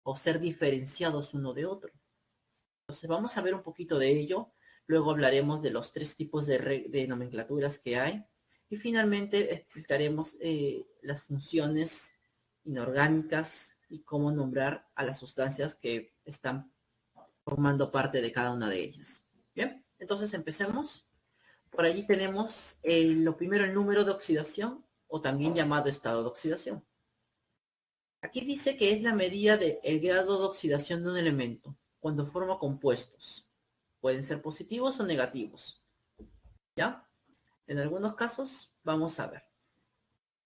o ser diferenciados uno de otro. Entonces vamos a ver un poquito de ello, luego hablaremos de los 3 tipos de nomenclaturas que hay, y finalmente explicaremos las funciones inorgánicas y cómo nombrar a las sustancias que están formando parte de cada una de ellas. Bien, entonces empecemos. Por allí tenemos lo primero, el número de oxidación, o también llamado estado de oxidación. Aquí dice que es la medida del grado de oxidación de un elemento cuando forma compuestos. Pueden ser positivos o negativos. ¿Ya? En algunos casos, vamos a ver.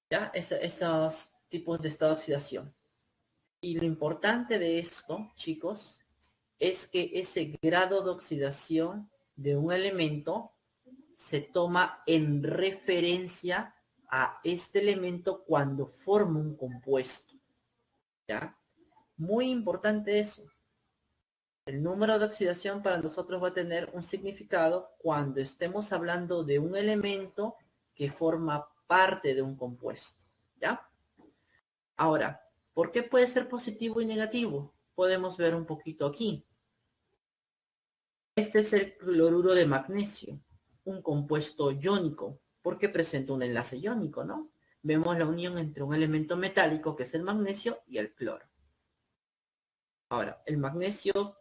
¿Ya? Esos tipos de estado de oxidación. Y lo importante de esto, chicos, es que ese grado de oxidación de un elemento se toma en referencia a este elemento cuando forma un compuesto. ¿Ya? Muy importante eso. El número de oxidación para nosotros va a tener un significado cuando estemos hablando de un elemento que forma parte de un compuesto. ¿Ya? Ahora, ¿por qué puede ser positivo y negativo? Podemos ver un poquito aquí. Este es el cloruro de magnesio, un compuesto iónico, porque presenta un enlace iónico, ¿no? Vemos la unión entre un elemento metálico, que es el magnesio, y el cloro. Ahora, el magnesio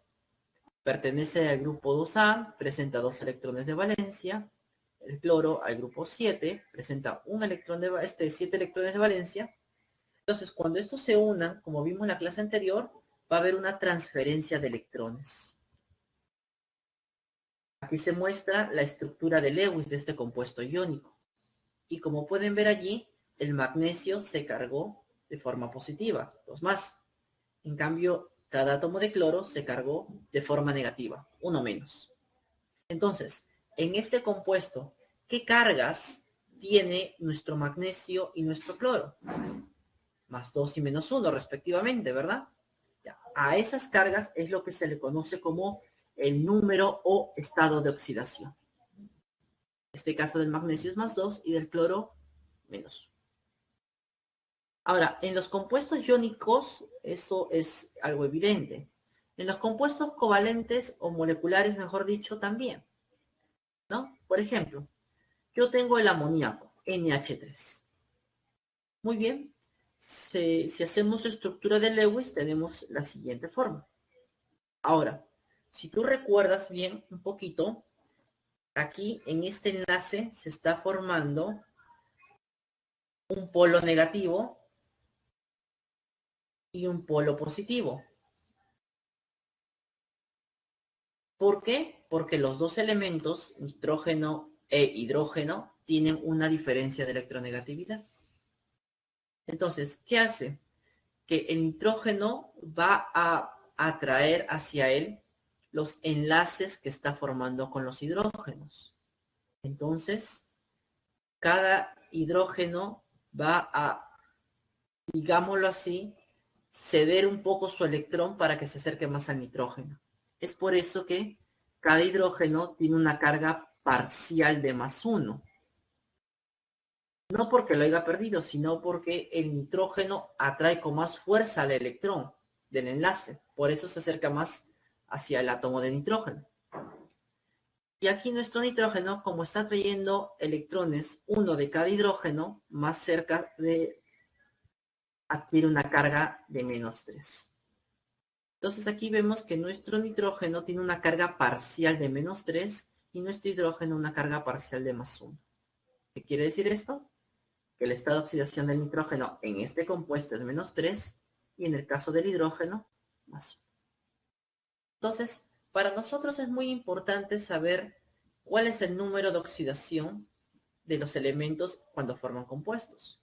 pertenece al grupo 2A, presenta 2 electrones de valencia. El cloro al grupo 7, presenta 7 electrones de valencia. Entonces, cuando estos se unan, como vimos en la clase anterior, va a haber una transferencia de electrones. Aquí se muestra la estructura de Lewis de este compuesto iónico. Y como pueden ver allí, el magnesio se cargó de forma positiva, 2 más. En cambio, cada átomo de cloro se cargó de forma negativa, 1 menos. Entonces, en este compuesto, ¿qué cargas tiene nuestro magnesio y nuestro cloro? Más 2 y menos 1 respectivamente, ¿verdad? Ya. A esas cargas es lo que se le conoce como el número o estado de oxidación. En este caso del magnesio es más 2 y del cloro menos 1. Ahora, en los compuestos iónicos eso es algo evidente. En los compuestos covalentes o moleculares, mejor dicho, también, ¿no? Por ejemplo, yo tengo el amoníaco, NH3. Muy bien. Si hacemos estructura de Lewis, tenemos la siguiente forma. Ahora, si tú recuerdas bien un poquito, aquí en este enlace se está formando un polo negativo y un polo positivo. ¿Por qué? Porque los dos elementos, nitrógeno e hidrógeno, tienen una diferencia de electronegatividad. Entonces, ¿qué hace? Que el nitrógeno va a atraer hacia él los enlaces que está formando con los hidrógenos. Entonces, cada hidrógeno va a, digámoslo así, ceder un poco su electrón para que se acerque más al nitrógeno. Es por eso que cada hidrógeno tiene una carga parcial de más 1. No porque lo haya perdido, sino porque el nitrógeno atrae con más fuerza al electrón del enlace. Por eso se acerca más hacia el átomo de nitrógeno. Y aquí nuestro nitrógeno, como está trayendo electrones, uno de cada hidrógeno, más cerca de adquiere una carga de menos 3. Entonces aquí vemos que nuestro nitrógeno tiene una carga parcial de menos 3 y nuestro hidrógeno una carga parcial de más 1. ¿Qué quiere decir esto? Que el estado de oxidación del nitrógeno en este compuesto es menos 3 y en el caso del hidrógeno, más 1. Entonces, para nosotros es muy importante saber cuál es el número de oxidación de los elementos cuando forman compuestos.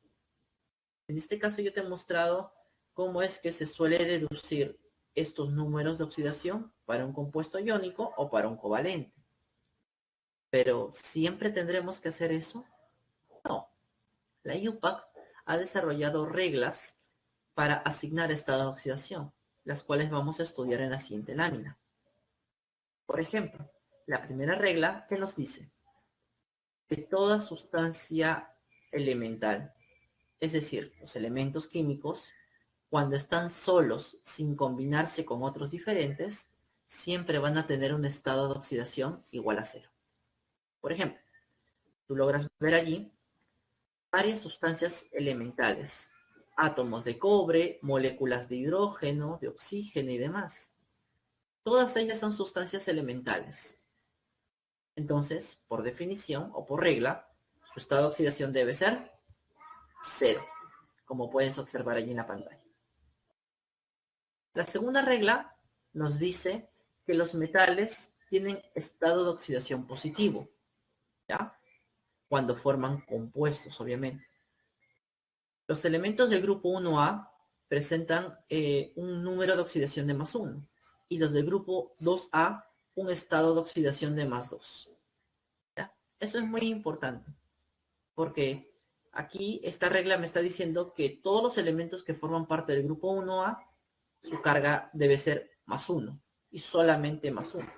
En este caso yo te he mostrado cómo es que se suele deducir estos números de oxidación para un compuesto iónico o para un covalente. Pero ¿siempre tendremos que hacer eso? No. La IUPAC ha desarrollado reglas para asignar estado de oxidación, las cuales vamos a estudiar en la siguiente lámina. Por ejemplo, la primera regla que nos dice que toda sustancia elemental, es decir, los elementos químicos, cuando están solos sin combinarse con otros diferentes, siempre van a tener un estado de oxidación igual a 0. Por ejemplo, tú logras ver allí varias sustancias elementales, átomos de cobre, moléculas de hidrógeno, de oxígeno y demás. Todas ellas son sustancias elementales. Entonces, por definición o por regla, su estado de oxidación debe ser 0, como puedes observar allí en la pantalla. La segunda regla nos dice que los metales tienen estado de oxidación positivo, ¿ya? Cuando forman compuestos, obviamente. Los elementos del grupo 1A presentan un número de oxidación de +1 y los del grupo 2A un estado de oxidación de +2. ¿Ya? Eso es muy importante porque aquí esta regla me está diciendo que todos los elementos que forman parte del grupo 1A, su carga debe ser +1 y solamente +1.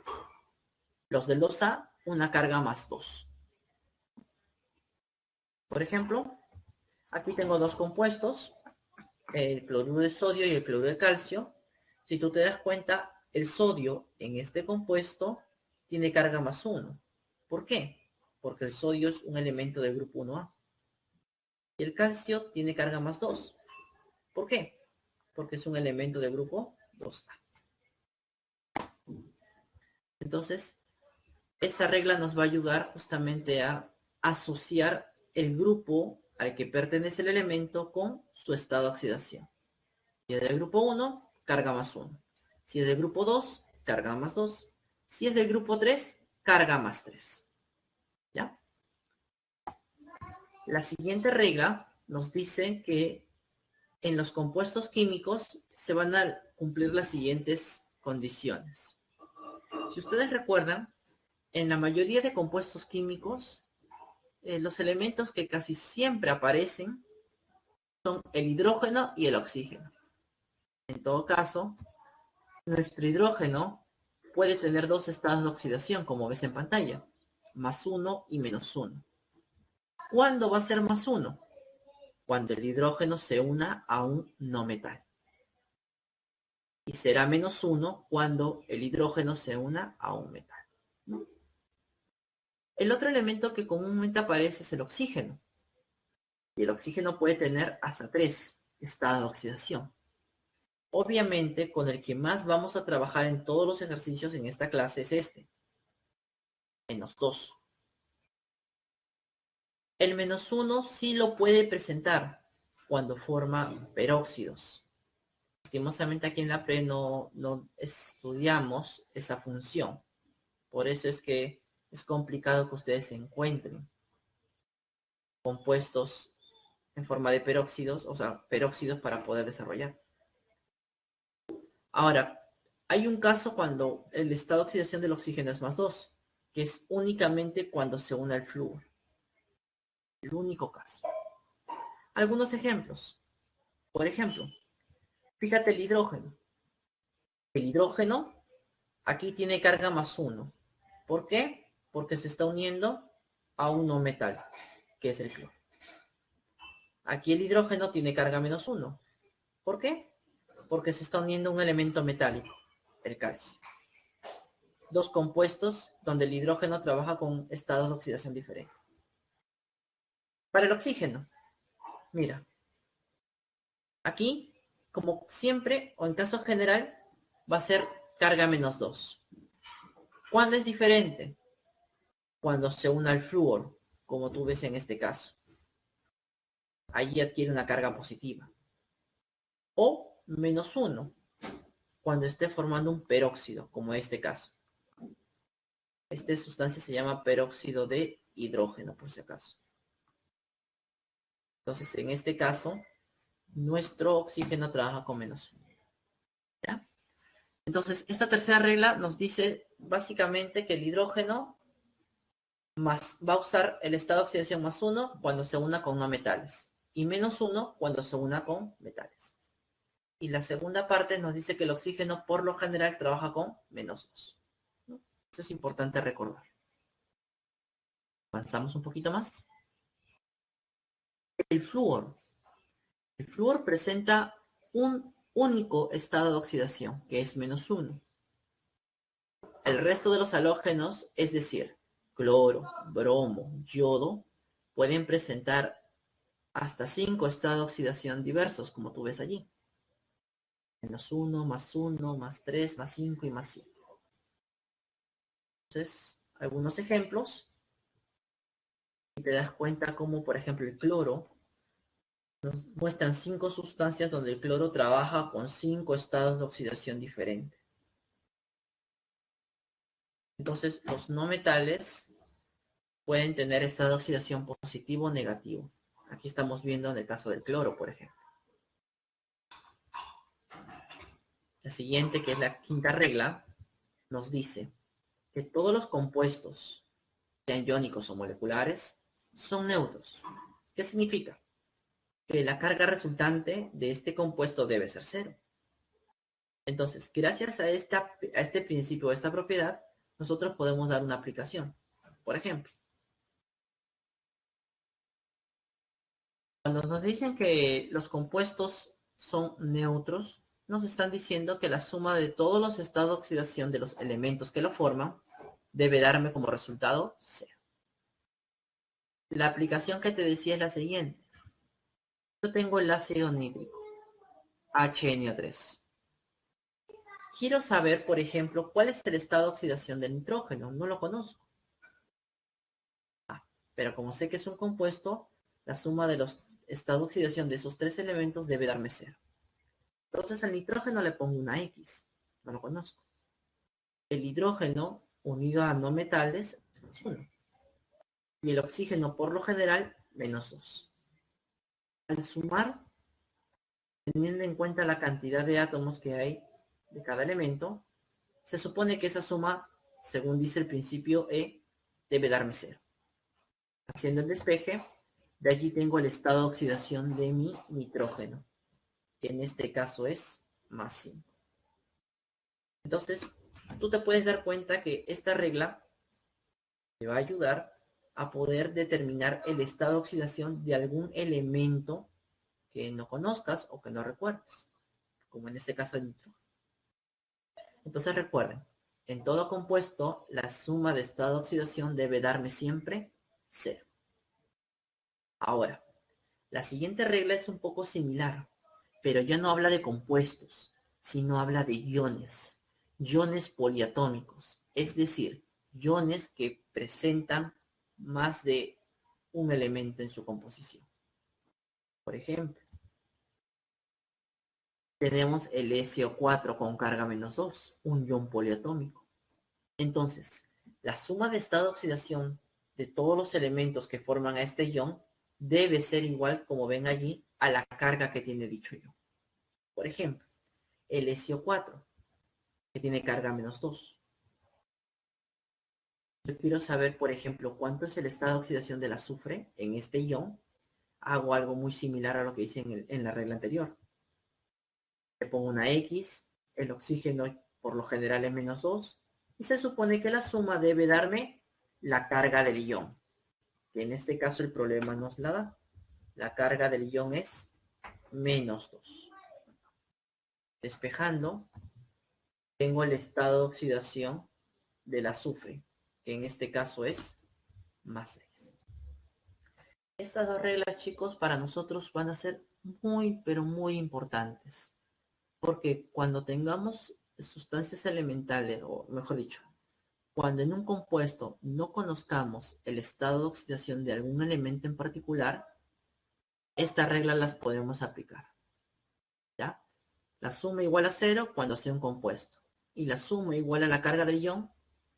Los del 2A, una carga +2. Por ejemplo, aquí tengo dos compuestos, el cloruro de sodio y el cloruro de calcio. Si tú te das cuenta, el sodio en este compuesto tiene carga +1. ¿Por qué? Porque el sodio es un elemento del grupo 1A. Y el calcio tiene carga +2. ¿Por qué? Porque es un elemento del grupo 2A. Entonces, esta regla nos va a ayudar justamente a asociar el grupo al que pertenece el elemento con su estado de oxidación. Si es del grupo 1, carga +1. Si es del grupo 2, carga +2. Si es del grupo 3, carga +3. ¿Ya? La siguiente regla nos dice que en los compuestos químicos se van a cumplir las siguientes condiciones. Si ustedes recuerdan, en la mayoría de compuestos químicos, los elementos que casi siempre aparecen son el hidrógeno y el oxígeno. En todo caso, nuestro hidrógeno puede tener dos estados de oxidación, como ves en pantalla, +1 y -1. ¿Cuándo va a ser +1? Cuando el hidrógeno se una a un no metal. Y será -1 cuando el hidrógeno se una a un metal. ¿No? El otro elemento que comúnmente aparece es el oxígeno. Y el oxígeno puede tener hasta 3 estados de oxidación. Obviamente, con el que más vamos a trabajar en todos los ejercicios en esta clase es este, -2. El -1 sí lo puede presentar cuando forma peróxidos. Lastimosamente aquí en la pre no estudiamos esa función. Por eso es que es complicado que ustedes encuentren compuestos en forma de peróxidos, o sea, peróxidos para poder desarrollar. Ahora, hay un caso cuando el estado de oxidación del oxígeno es +2, que es únicamente cuando se une al flúor. El único caso. Algunos ejemplos. Por ejemplo, fíjate el hidrógeno. El hidrógeno aquí tiene carga +1. ¿Por qué? Porque se está uniendo a un no metal, que es el cloro. Aquí el hidrógeno tiene carga -1. ¿Por qué? Porque se está uniendo a un elemento metálico, el calcio. Dos compuestos donde el hidrógeno trabaja con estados de oxidación diferentes. Para el oxígeno, mira, aquí, como siempre, o en caso general, va a ser carga -2. ¿Cuándo es diferente? Cuando se une al flúor, como tú ves en este caso. Allí adquiere una carga positiva. O -1, cuando esté formando un peróxido, como en este caso. Esta sustancia se llama peróxido de hidrógeno, por si acaso. Entonces, en este caso, nuestro oxígeno trabaja con -1. ¿Ya? Entonces, esta tercera regla nos dice básicamente que el hidrógeno va a usar el estado de oxidación +1 cuando se una con no metales y -1 cuando se una con metales. Y la segunda parte nos dice que el oxígeno por lo general trabaja con -2. ¿No? Eso es importante recordar. Avanzamos un poquito más. El flúor. El flúor presenta un único estado de oxidación, que es -1. El resto de los halógenos, es decir, cloro, bromo, yodo, pueden presentar hasta 5 estados de oxidación diversos, como tú ves allí. -1, +1, +3, +5 y +5. Entonces, algunos ejemplos. Y te das cuenta como, por ejemplo, el cloro nos muestran 5 sustancias donde el cloro trabaja con 5 estados de oxidación diferentes. Entonces, los no metales pueden tener estado de oxidación positivo o negativo. Aquí estamos viendo en el caso del cloro, por ejemplo. La siguiente, que es la quinta regla, nos dice que todos los compuestos, sean iónicos o moleculares, son neutros. ¿Qué significa? Que la carga resultante de este compuesto debe ser cero. Entonces, gracias a este principio, a esta propiedad, nosotros podemos dar una aplicación. Por ejemplo, cuando nos dicen que los compuestos son neutros, nos están diciendo que la suma de todos los estados de oxidación de los elementos que lo forman debe darme como resultado cero. La aplicación que te decía es la siguiente. Yo tengo el ácido nítrico, HNO3. Quiero saber, por ejemplo, cuál es el estado de oxidación del nitrógeno. No lo conozco. Pero como sé que es un compuesto, la suma de los estados de oxidación de esos 3 elementos debe darme cero. Entonces al nitrógeno le pongo una X. No lo conozco. El hidrógeno unido a no metales es 1. Y el oxígeno por lo general -2. Al sumar, teniendo en cuenta la cantidad de átomos que hay de cada elemento, se supone que esa suma, según dice el principio E, debe darme cero. Haciendo el despeje, de allí tengo el estado de oxidación de mi nitrógeno, que en este caso es +5. Entonces, tú te puedes dar cuenta que esta regla te va a ayudar a poder determinar el estado de oxidación de algún elemento que no conozcas o que no recuerdes, como en este caso el nitrógeno. Entonces recuerden, en todo compuesto, la suma de estado de oxidación debe darme siempre cero. Ahora, la siguiente regla es un poco similar, pero ya no habla de compuestos, sino habla de iones, iones poliatómicos, es decir, iones que presentan más de un elemento en su composición. Por ejemplo, tenemos el SO4 con carga -2, un ion poliatómico. Entonces, la suma de estado de oxidación de todos los elementos que forman a este ion debe ser igual, como ven allí, a la carga que tiene dicho ion. Por ejemplo, el SO4, que tiene carga -2. Yo quiero saber, por ejemplo, cuánto es el estado de oxidación del azufre en este ion. Hago algo muy similar a lo que hice en la regla anterior. Le pongo una X, el oxígeno por lo general es -2, y se supone que la suma debe darme la carga del ion, que en este caso el problema nos la da. La carga del ion es -2. Despejando, tengo el estado de oxidación del azufre, que en este caso es +6. Estas dos reglas, chicos, para nosotros van a ser muy, pero muy importantes. Porque cuando tengamos sustancias elementales, o mejor dicho, cuando en un compuesto no conozcamos el estado de oxidación de algún elemento en particular, estas reglas las podemos aplicar. ¿Ya? La suma igual a 0 cuando sea un compuesto. Y la suma igual a la carga del ion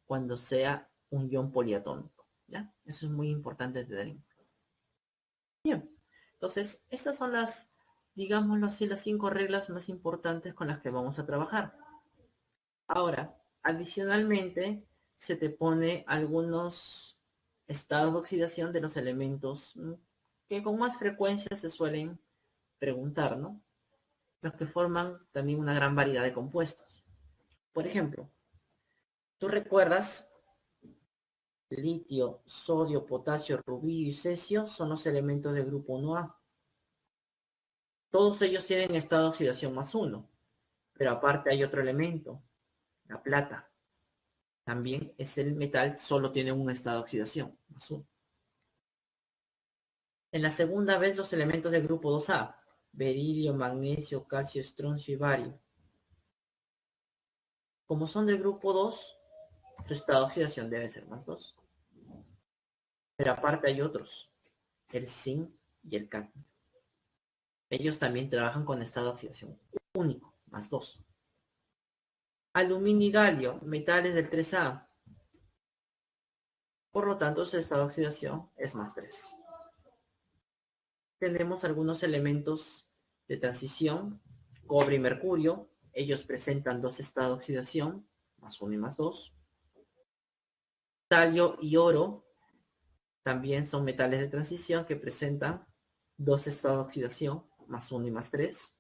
cuando sea un ion poliatómico. ¿Ya? Eso es muy importante tener en cuenta. Bien. Entonces, estas son digámoslo así, las 5 reglas más importantes con las que vamos a trabajar. Ahora, adicionalmente, se te pone algunos estados de oxidación de los elementos que con más frecuencia se suelen preguntar, ¿no? Los que forman también una gran variedad de compuestos. Por ejemplo, tú recuerdas litio, sodio, potasio, rubio y cesio son los elementos del grupo 1A. Todos ellos tienen estado de oxidación +1, pero aparte hay otro elemento, la plata. También es el metal, solo tiene un estado de oxidación, +1. En la segunda vez los elementos del grupo 2A, berilio, magnesio, calcio, estroncio y bario. Como son del grupo 2, su estado de oxidación debe ser +2. Pero aparte hay otros, el zinc y el cadmio. Ellos también trabajan con estado de oxidación único, +2. Aluminio y galio, metales del 3A. Por lo tanto, su estado de oxidación es +3. Tenemos algunos elementos de transición, cobre y mercurio. Ellos presentan dos estados de oxidación, +1 y +2. Talio y oro también son metales de transición que presentan dos estados de oxidación, +1 y +3.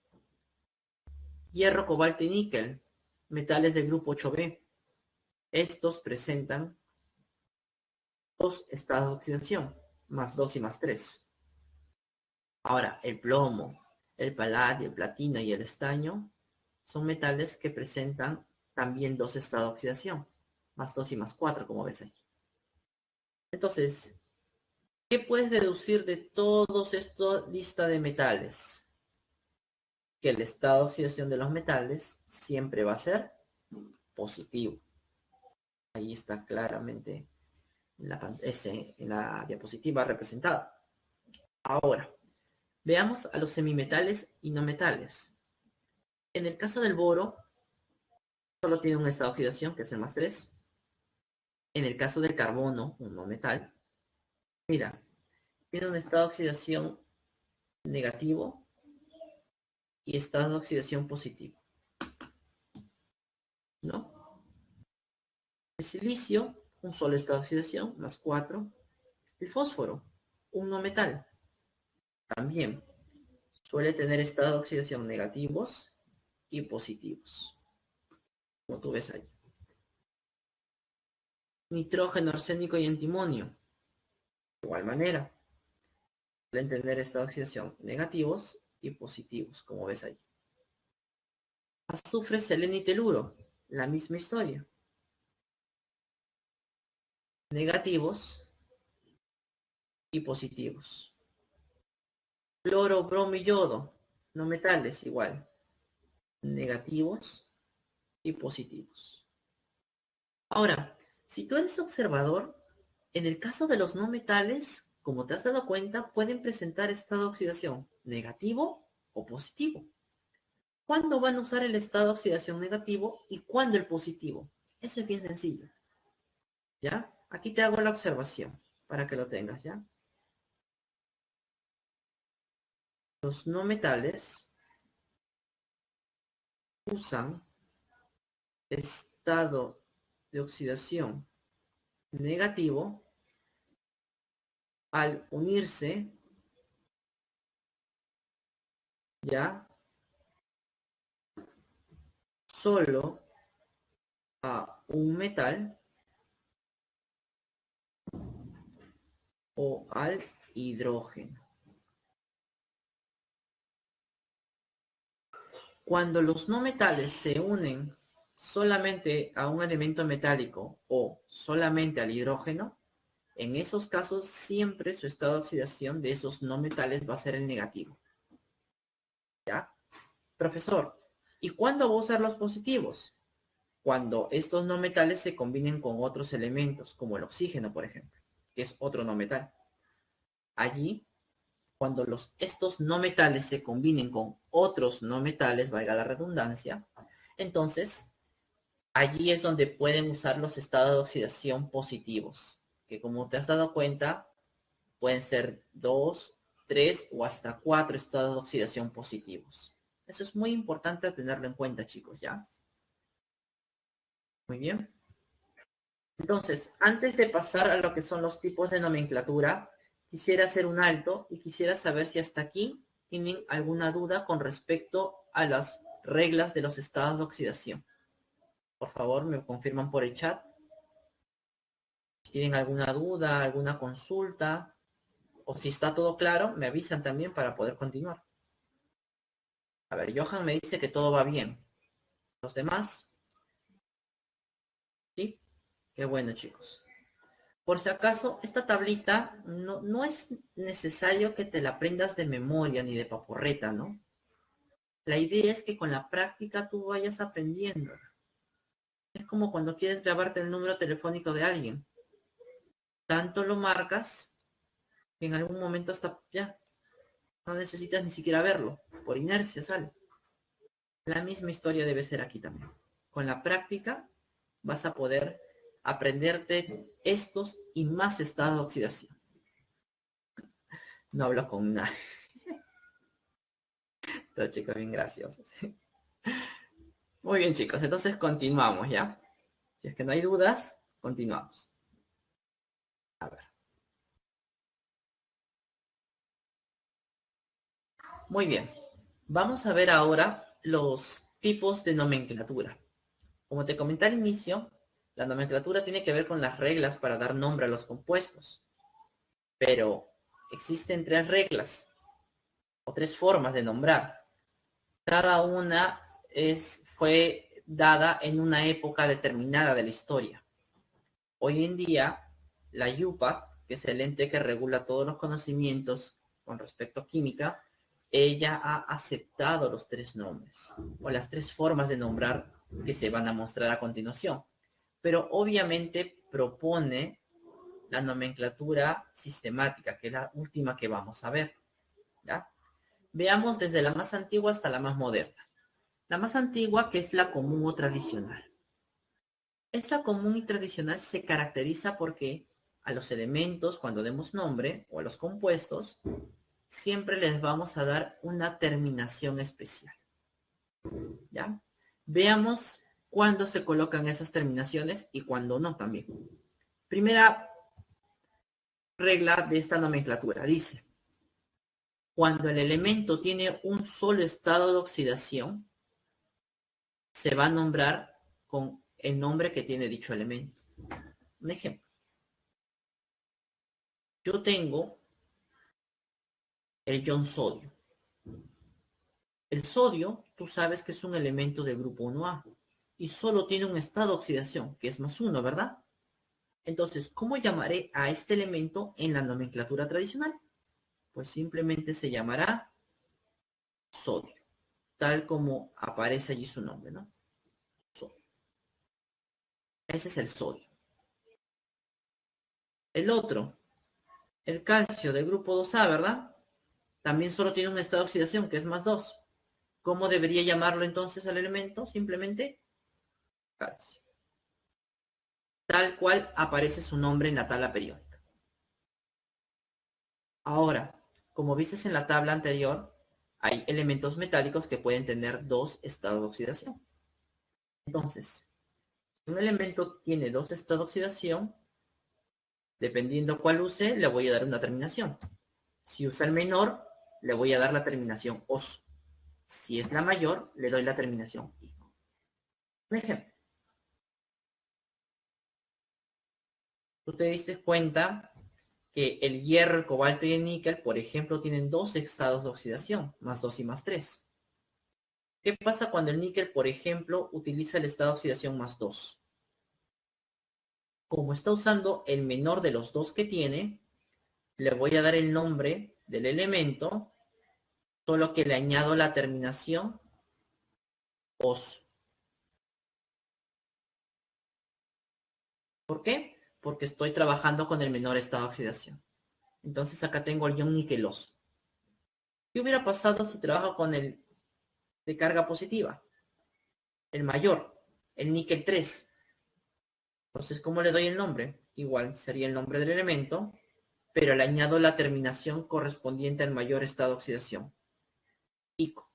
Hierro, cobalto y níquel, metales del grupo 8B. Estos presentan dos estados de oxidación, +2 y +3. Ahora, el plomo, el paladio, el platino y el estaño son metales que presentan también dos estados de oxidación, +2 y +4, como ves aquí. Entonces, ¿qué puedes deducir de todos esta lista de metales? Que el estado de oxidación de los metales siempre va a ser positivo. Ahí está claramente en la diapositiva representada. Ahora, veamos a los semimetales y no metales. En el caso del boro, solo tiene un estado de oxidación, que es el +3. En el caso del carbono, un no metal, mira, tiene un estado de oxidación negativo y estado de oxidación positivo, ¿no? El silicio, un solo estado de oxidación, +4. El fósforo, un no metal, también suele tener estados de oxidación negativos y positivos, como tú ves ahí. Nitrógeno, arsénico y antimonio, de igual manera, suelen tener estados de oxidación negativos y positivos, como ves ahí. Azufre, selenio y teluro, la misma historia. Negativos y positivos. Cloro, bromo y yodo, no metales igual. Negativos y positivos. Ahora, si tú eres observador, en el caso de los no metales, como te has dado cuenta, pueden presentar estado de oxidación negativo o positivo. ¿Cuándo van a usar el estado de oxidación negativo y cuándo el positivo? Eso es bien sencillo. ¿Ya? Aquí te hago la observación para que lo tengas, ¿ya? Los no metales usan estado de oxidación negativo al unirse, ¿ya? Solo a un metal o al hidrógeno. Cuando los no metales se unen solamente a un elemento metálico o solamente al hidrógeno, en esos casos siempre su estado de oxidación de esos no metales va a ser el negativo. ¿Ya? Profesor, ¿y cuándo va a usar los positivos? Cuando estos no metales se combinen con otros elementos, como el oxígeno, por ejemplo, que es otro no metal. Allí, cuando estos no metales se combinen con otros no metales, valga la redundancia, entonces allí es donde pueden usar los estados de oxidación positivos, que como te has dado cuenta, pueden ser 2, 3 o hasta 4 estados de oxidación positivos. Eso es muy importante tenerlo en cuenta, chicos, ¿ya? Muy bien. Entonces, antes de pasar a lo que son los tipos de nomenclatura, quisiera hacer un alto y quisiera saber si hasta aquí tienen alguna duda con respecto a las reglas de los estados de oxidación. Por favor, me confirman por el chat. Si tienen alguna duda, alguna consulta, o si está todo claro, me avisan también para poder continuar. A ver, Johan me dice que todo va bien. ¿Los demás? ¿Sí? Qué bueno, chicos. Por si acaso, esta tablita no es necesario que te la aprendas de memoria ni de papurreta, ¿no? La idea es que con la práctica tú vayas aprendiendo. Es como cuando quieres grabarte el número telefónico de alguien. Tanto lo marcas que en algún momento hasta ya no necesitas ni siquiera verlo. Por inercia sale. La misma historia debe ser aquí también. Con la práctica vas a poder aprenderte estos y más estados de oxidación. No hablo con nadie. Estos chicos bien graciosos. Muy bien, chicos. Entonces continuamos, ¿ya? Si es que no hay dudas, continuamos. A ver. Muy bien. Vamos a ver ahora los tipos de nomenclatura. Como te comenté al inicio, la nomenclatura tiene que ver con las reglas para dar nombre a los compuestos. Pero existen tres reglas o tres formas de nombrar. Cada una fue dada en una época determinada de la historia. Hoy en día, la IUPAC, que es el ente que regula todos los conocimientos con respecto a química, ella ha aceptado los tres nombres o las tres formas de nombrar que se van a mostrar a continuación. Pero obviamente propone la nomenclatura sistemática, que es la última que vamos a ver. ¿Ya? Veamos desde la más antigua hasta la más moderna. La más antigua, que es la común o tradicional. Esta común y tradicional se caracteriza porque a los elementos, cuando demos nombre, o a los compuestos, siempre les vamos a dar una terminación especial. ¿Ya? Veamos cuándo se colocan esas terminaciones y cuándo no también. Primera regla de esta nomenclatura dice: cuando el elemento tiene un solo estado de oxidación, se va a nombrar con el nombre que tiene dicho elemento. Un ejemplo. Yo tengo el ion sodio. El sodio, tú sabes que es un elemento del grupo 1A y solo tiene un estado de oxidación, que es +1, ¿verdad? Entonces, ¿cómo llamaré a este elemento en la nomenclatura tradicional? Pues simplemente se llamará sodio, tal como aparece allí su nombre, ¿no? Sodio. Ese es el sodio. El otro, el calcio del grupo 2A, ¿verdad? También solo tiene un estado de oxidación, que es +2. ¿Cómo debería llamarlo entonces al elemento? Simplemente calcio. Tal cual aparece su nombre en la tabla periódica. Ahora, como viste en la tabla anterior, hay elementos metálicos que pueden tener dos estados de oxidación. Entonces, si un elemento tiene dos estados de oxidación, dependiendo cuál use, le voy a dar una terminación. Si usa el menor, le voy a dar la terminación oso. Si es la mayor, le doy la terminación ico. Un ejemplo. Tú te diste cuenta que el hierro, el cobalto y el níquel, por ejemplo, tienen dos estados de oxidación, +2 y +3. ¿Qué pasa cuando el níquel, por ejemplo, utiliza el estado de oxidación +2? Como está usando el menor de los dos que tiene, le voy a dar el nombre del elemento, solo que le añado la terminación os. ¿Por qué? Porque estoy trabajando con el menor estado de oxidación. Entonces acá tengo el ion niqueloso. ¿Qué hubiera pasado si trabajo con el de carga positiva? El mayor, el níquel 3. Entonces, ¿cómo le doy el nombre? Igual sería el nombre del elemento, pero le añado la terminación correspondiente al mayor estado de oxidación, ico.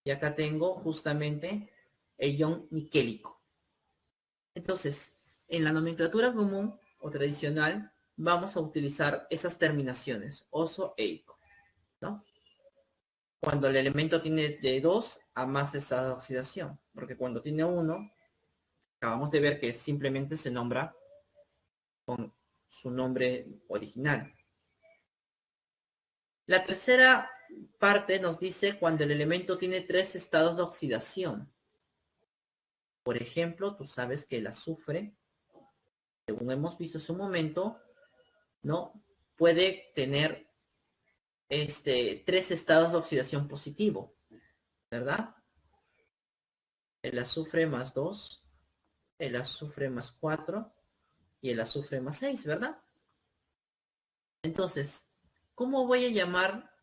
Y acá tengo justamente el ion niquélico. Entonces, en la nomenclatura común o tradicional, vamos a utilizar esas terminaciones, oso e ico, ¿no? Cuando el elemento tiene de 2 a más estados de oxidación, porque cuando tiene 1, acabamos de ver que simplemente se nombra su nombre original. La tercera parte nos dice cuando el elemento tiene 3 estados de oxidación. Por ejemplo, tú sabes que el azufre, según hemos visto hace un momento, ¿no? Puede tener 3 estados de oxidación positivo, ¿verdad? El azufre más 2, el azufre más 4 y el azufre más 6, ¿verdad? Entonces, ¿cómo voy a llamar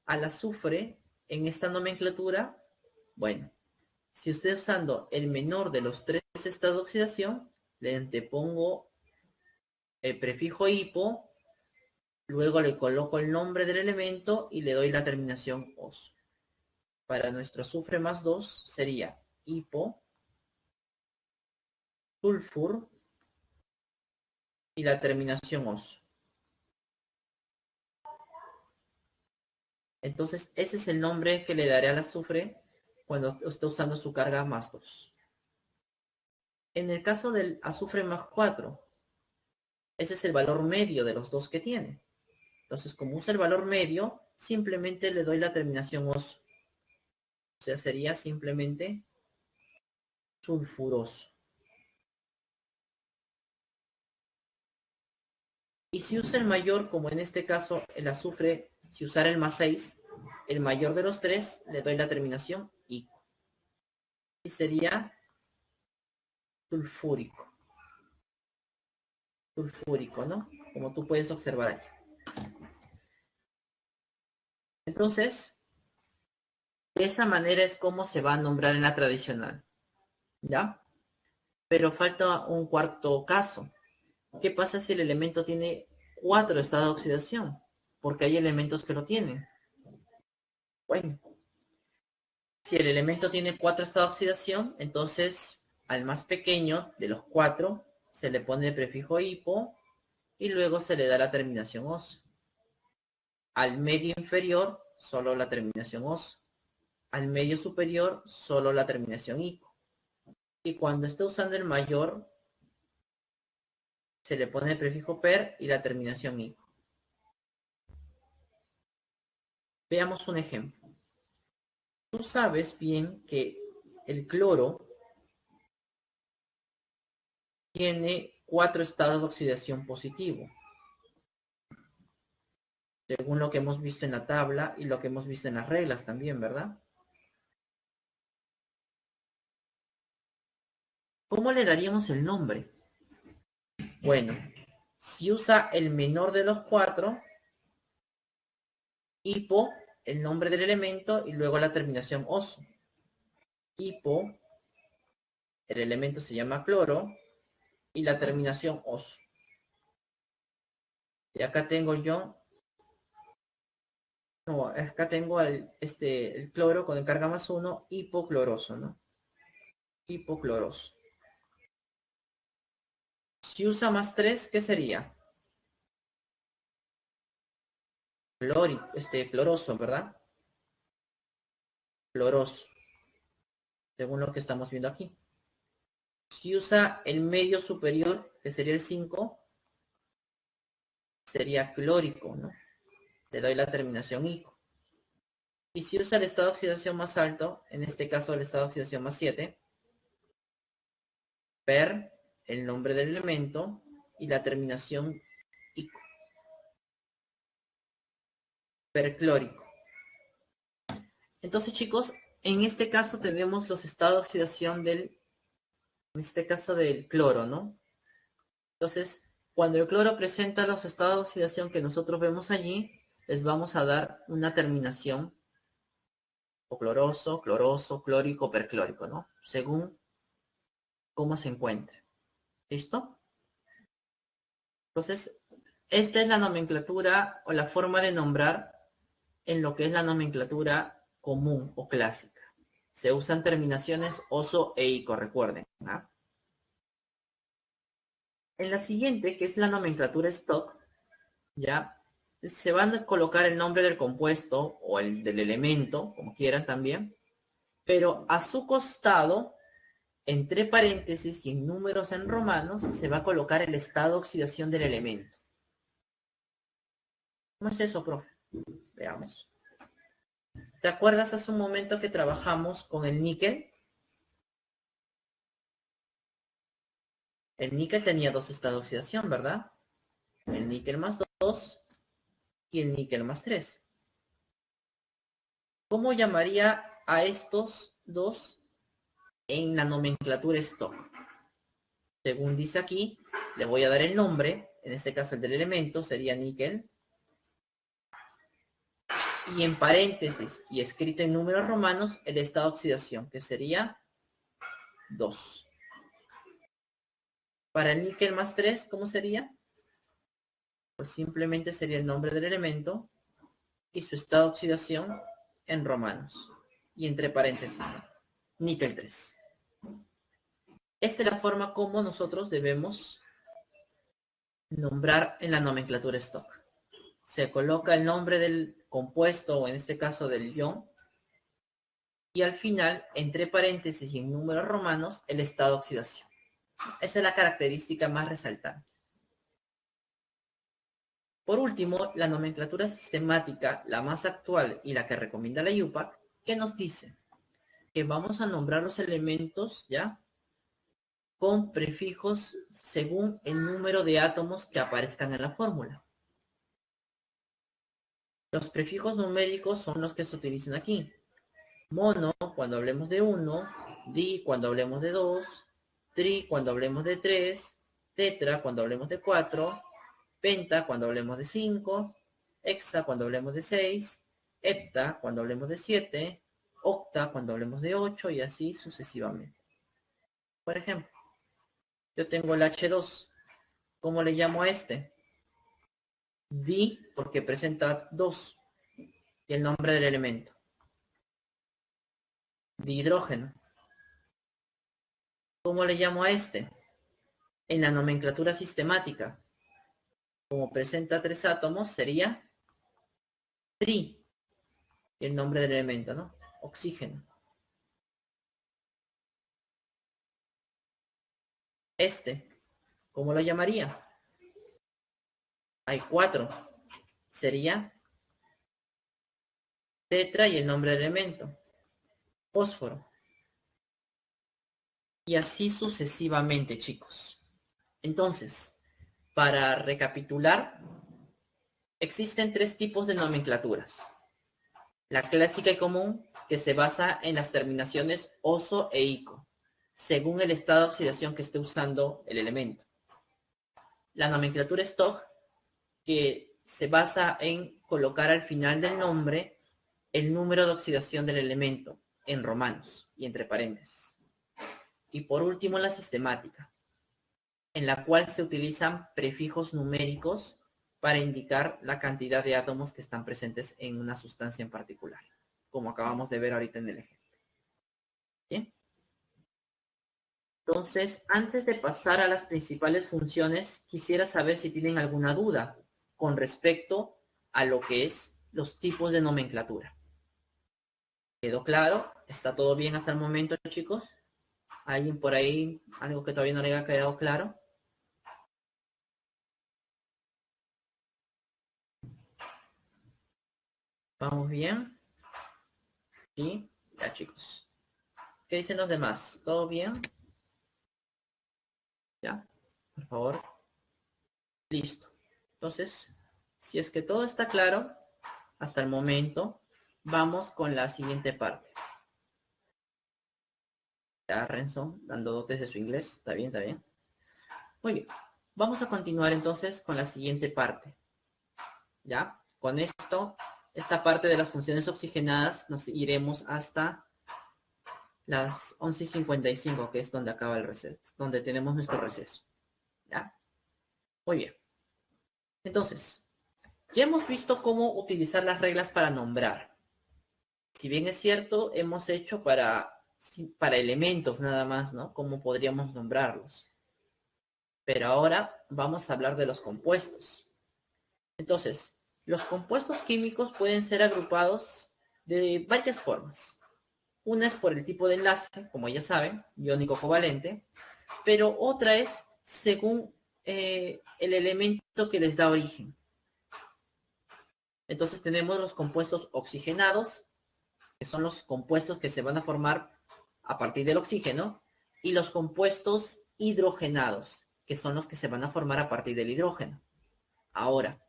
al azufre en esta nomenclatura? Bueno, si estoy usando el menor de los 3 estados de oxidación, le antepongo el prefijo hipo, luego le coloco el nombre del elemento y le doy la terminación os. Para nuestro azufre más 2 sería hipo, sulfur y la terminación os. Entonces, ese es el nombre que le daré al azufre cuando esté usando su carga más 2. En el caso del azufre más 4, ese es el valor medio de los dos que tiene. Entonces, como usa el valor medio, simplemente le doy la terminación os. O sea, sería simplemente sulfuroso. Y si usa el mayor, como en este caso el azufre, si usara el más 6, el mayor de los 3, le doy la terminación ico. Y sería sulfúrico. Sulfúrico, ¿no? Como tú puedes observar aquí. Entonces, de esa manera es como se va a nombrar en la tradicional. ¿Ya? Pero falta un cuarto caso. ¿Qué pasa si el elemento tiene 4 estados de oxidación? Porque hay elementos que lo tienen. Bueno, si el elemento tiene 4 estados de oxidación, entonces al más pequeño de los 4 se le pone el prefijo hipo y luego se le da la terminación os. Al medio inferior, solo la terminación os. Al medio superior, solo la terminación ico. Y cuando esté usando el mayor, se le pone el prefijo per y la terminación ico. Veamos un ejemplo. Tú sabes bien que el cloro tiene 4 estados de oxidación positivo, según lo que hemos visto en la tabla y lo que hemos visto en las reglas también, ¿verdad? ¿Cómo le daríamos el nombre? Bueno, si usa el menor de los 4, hipo, el nombre del elemento y luego la terminación oso. Hipo, el elemento se llama cloro y la terminación oso. Y acá tengo yo, no, acá tengo el cloro con el carga más 1, hipocloroso, ¿no? Hipocloroso. Si usa más 3, ¿qué sería? Cloroso, ¿verdad? Cloroso, según lo que estamos viendo aquí. Si usa el medio superior, que sería el 5, sería clórico, ¿no? Le doy la terminación ico. Y si usa el estado de oxidación más alto, en este caso el estado de oxidación más 7, per, el nombre del elemento, y la terminación ico. Perclórico. Entonces, chicos, en este caso tenemos los estados de oxidación en este caso del cloro, ¿no? Entonces, cuando el cloro presenta los estados de oxidación que nosotros vemos allí, les vamos a dar una terminación o cloroso, cloroso, clórico, perclórico, ¿no? Según cómo se encuentre. ¿Listo? Entonces, esta es la nomenclatura o la forma de nombrar en lo que es la nomenclatura común o clásica. Se usan terminaciones oso e ico, recuerden. ¿Ah? En la siguiente, que es la nomenclatura stock, ya se van a colocar el nombre del compuesto o el del elemento, como quieran también, pero a su costado, entre paréntesis y en números en romanos, se va a colocar el estado de oxidación del elemento. ¿Cómo es eso, profe? Veamos. ¿Te acuerdas hace un momento que trabajamos con el níquel? El níquel tenía dos estados de oxidación, ¿verdad? El níquel más 2 y el níquel más 3. ¿Cómo llamaría a estos dos en la nomenclatura stock? Según dice aquí, le voy a dar el nombre, en este caso el del elemento sería níquel, y en paréntesis y escrito en números romanos el estado de oxidación, que sería 2. Para el níquel más 3, ¿cómo sería? Pues simplemente sería el nombre del elemento y su estado de oxidación en romanos. Y entre paréntesis, níquel 3. Esta es la forma como nosotros debemos nombrar en la nomenclatura stock. Se coloca el nombre del compuesto, o en este caso del ion, y al final, entre paréntesis y en números romanos, el estado de oxidación. Esa es la característica más resaltante. Por último, la nomenclatura sistemática, la más actual y la que recomienda la IUPAC, que nos dice que vamos a nombrar los elementos, ¿ya?, con prefijos según el número de átomos que aparezcan en la fórmula. Los prefijos numéricos son los que se utilizan aquí. Mono cuando hablemos de 1, di cuando hablemos de 2, tri cuando hablemos de 3, tetra cuando hablemos de 4, penta cuando hablemos de 5, hexa cuando hablemos de 6, hepta cuando hablemos de 7, octa cuando hablemos de 8 y así sucesivamente. Por ejemplo, yo tengo el H2. ¿Cómo le llamo a este? Di porque presenta 2 y el nombre del elemento. Dihidrógeno. ¿Cómo le llamo a este? En la nomenclatura sistemática, como presenta 3 átomos, sería tri, y el nombre del elemento, ¿no? Oxígeno. Este, ¿cómo lo llamaría? Hay 4. Sería tetra y el nombre del elemento. Fósforo. Y así sucesivamente, chicos. Entonces, para recapitular, existen 3 tipos de nomenclaturas. La clásica y común, que se basa en las terminaciones oso e ico, según el estado de oxidación que esté usando el elemento. La nomenclatura stock, que se basa en colocar al final del nombre el número de oxidación del elemento en romanos y entre paréntesis. Y por último, la sistemática, en la cual se utilizan prefijos numéricos para indicar la cantidad de átomos que están presentes en una sustancia en particular, como acabamos de ver ahorita en el ejemplo. ¿Bien? Entonces, antes de pasar a las principales funciones, quisiera saber si tienen alguna duda con respecto a lo que es los tipos de nomenclatura. ¿Quedó claro? ¿Está todo bien hasta el momento, chicos? ¿Alguien por ahí, algo que todavía no le haya quedado claro? ¿Vamos bien? ¿Sí? Ya, chicos. ¿Qué dicen los demás? ¿Todo bien? ¿Ya? Por favor. Listo. Entonces, si es que todo está claro hasta el momento, vamos con la siguiente parte. Ya, Renzo, dando dotes de su inglés. Está bien, está bien. Muy bien. Vamos a continuar entonces con la siguiente parte. ¿Ya? Con esto, esta parte de las funciones oxigenadas, nos iremos hasta las 11:55, que es donde acaba el receso, donde tenemos nuestro receso. ¿Ya? Muy bien. Entonces, ya hemos visto cómo utilizar las reglas para nombrar. Si bien es cierto, hemos hecho para elementos nada más, ¿no? Cómo podríamos nombrarlos. Pero ahora vamos a hablar de los compuestos. Entonces, los compuestos químicos pueden ser agrupados de varias formas. Una es por el tipo de enlace, como ya saben, iónico covalente, pero otra es según el elemento que les da origen. Entonces tenemos los compuestos oxigenados que son los compuestos que se van a formar a partir del oxígeno, y los compuestos hidrogenados, que son los que se van a formar a partir del hidrógeno. Ahora,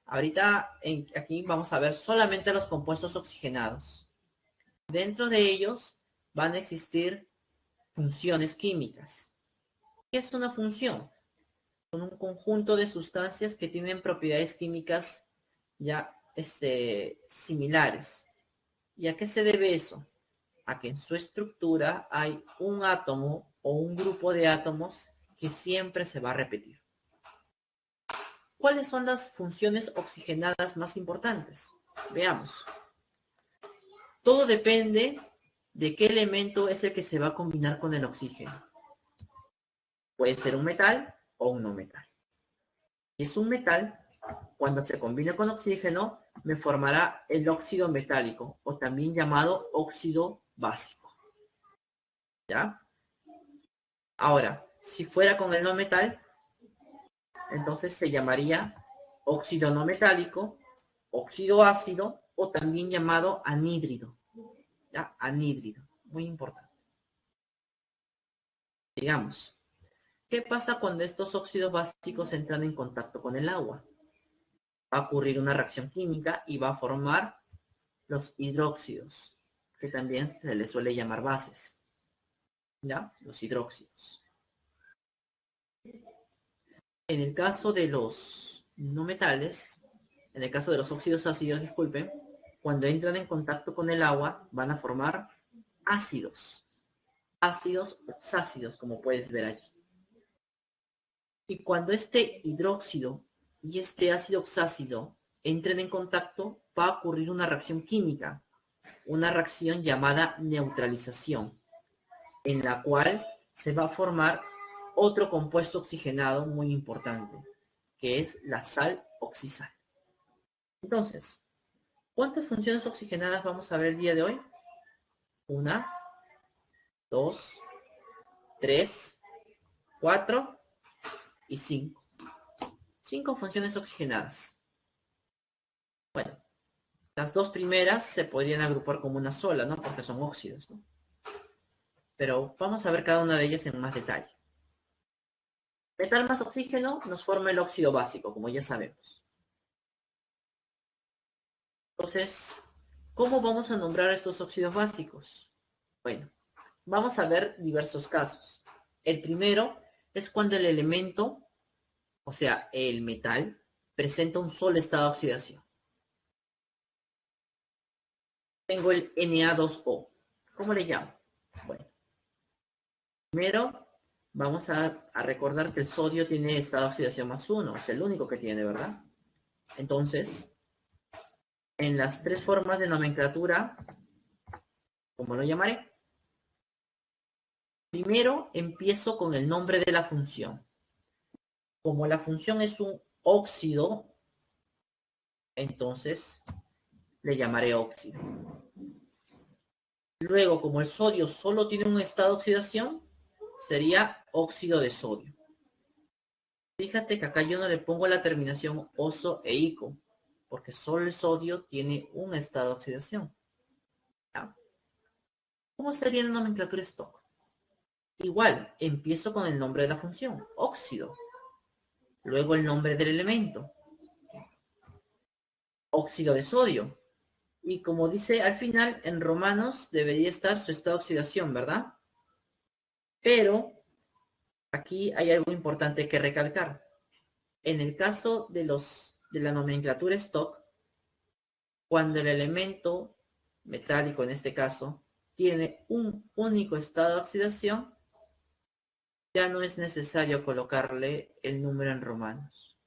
aquí vamos a ver solamente los compuestos oxigenados. Dentro de ellos van a existir funciones químicas. ¿Qué es una función? Son un conjunto de sustancias que tienen propiedades químicas ya similares. ¿Y a qué se debe eso? A que en su estructura hay un átomo o un grupo de átomos que siempre se va a repetir. ¿Cuáles son las funciones oxigenadas más importantes? Veamos. Todo depende de qué elemento es el que se va a combinar con el oxígeno. Puede ser un metal o un no metal. Si es un metal, cuando se combine con oxígeno, me formará el óxido metálico, o también llamado óxido básico. ¿Ya? Ahora, si fuera con el no metal, entonces se llamaría óxido no metálico, óxido ácido, o también llamado anhídrido. ¿Ya? Anhídrido, muy importante. Digamos, ¿qué pasa cuando estos óxidos básicos entran en contacto con el agua? Va a ocurrir una reacción química y va a formar los hidróxidos, que también se les suele llamar bases. ¿Ya? Los hidróxidos. En el caso de los no metales, en el caso de los óxidos ácidos, disculpen, cuando entran en contacto con el agua, van a formar ácidos. Ácidos oxácidos, como puedes ver allí. Y cuando este hidróxido y este ácido oxácido entren en contacto, va a ocurrir una reacción química, una reacción llamada neutralización, en la cual se va a formar otro compuesto oxigenado muy importante, que es la sal oxisal. Entonces, ¿cuántas funciones oxigenadas vamos a ver el día de hoy? 1, 2, 3, 4 y 5. 5 funciones oxigenadas. Bueno, las dos primeras se podrían agrupar como una sola, ¿no? Porque son óxidos, ¿no? Pero vamos a ver cada una de ellas en más detalle. Metal más oxígeno nos forma el óxido básico, como ya sabemos. Entonces, ¿cómo vamos a nombrar estos óxidos básicos? Bueno, vamos a ver diversos casos. El primero es cuando el elemento, o sea, el metal, presenta un solo estado de oxidación. Tengo el Na2O. ¿Cómo le llamo? Bueno, primero vamos a recordar que el sodio tiene estado de oxidación +1. Es el único que tiene, ¿verdad? Entonces, en las tres formas de nomenclatura, ¿cómo lo llamaré? Primero empiezo con el nombre de la función. Como la función es un óxido, entonces le llamaré óxido. Luego, como el sodio solo tiene un estado de oxidación, sería óxido de sodio. Fíjate que acá yo no le pongo la terminación oso e ico, porque solo el sodio tiene un estado de oxidación. ¿Ya? ¿Cómo sería la nomenclatura stock? Igual, empiezo con el nombre de la función, óxido. Luego el nombre del elemento, óxido de sodio. Y como dice al final, en romanos debería estar su estado de oxidación, ¿verdad? Pero aquí hay algo importante que recalcar. En el caso de la nomenclatura stock, cuando el elemento metálico, en este caso, tiene un único estado de oxidación, ya no es necesario colocarle el número en romanos.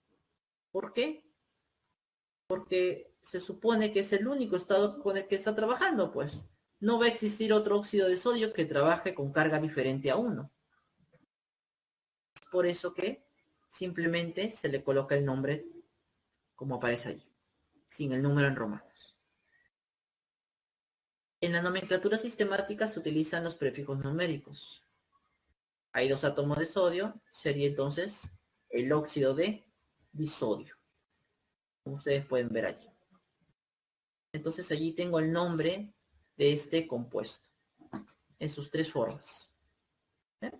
¿Por qué? Porque se supone que es el único estado con el que está trabajando, pues. No va a existir otro óxido de sodio que trabaje con carga diferente a 1. Es por eso que simplemente se le coloca el nombre como aparece allí, sin el número en romanos. En la nomenclatura sistemática se utilizan los prefijos numéricos. Hay 2 átomos de sodio, sería entonces el óxido de disodio, como ustedes pueden ver allí. Entonces allí tengo el nombre de este compuesto en sus tres formas. ¿Eh?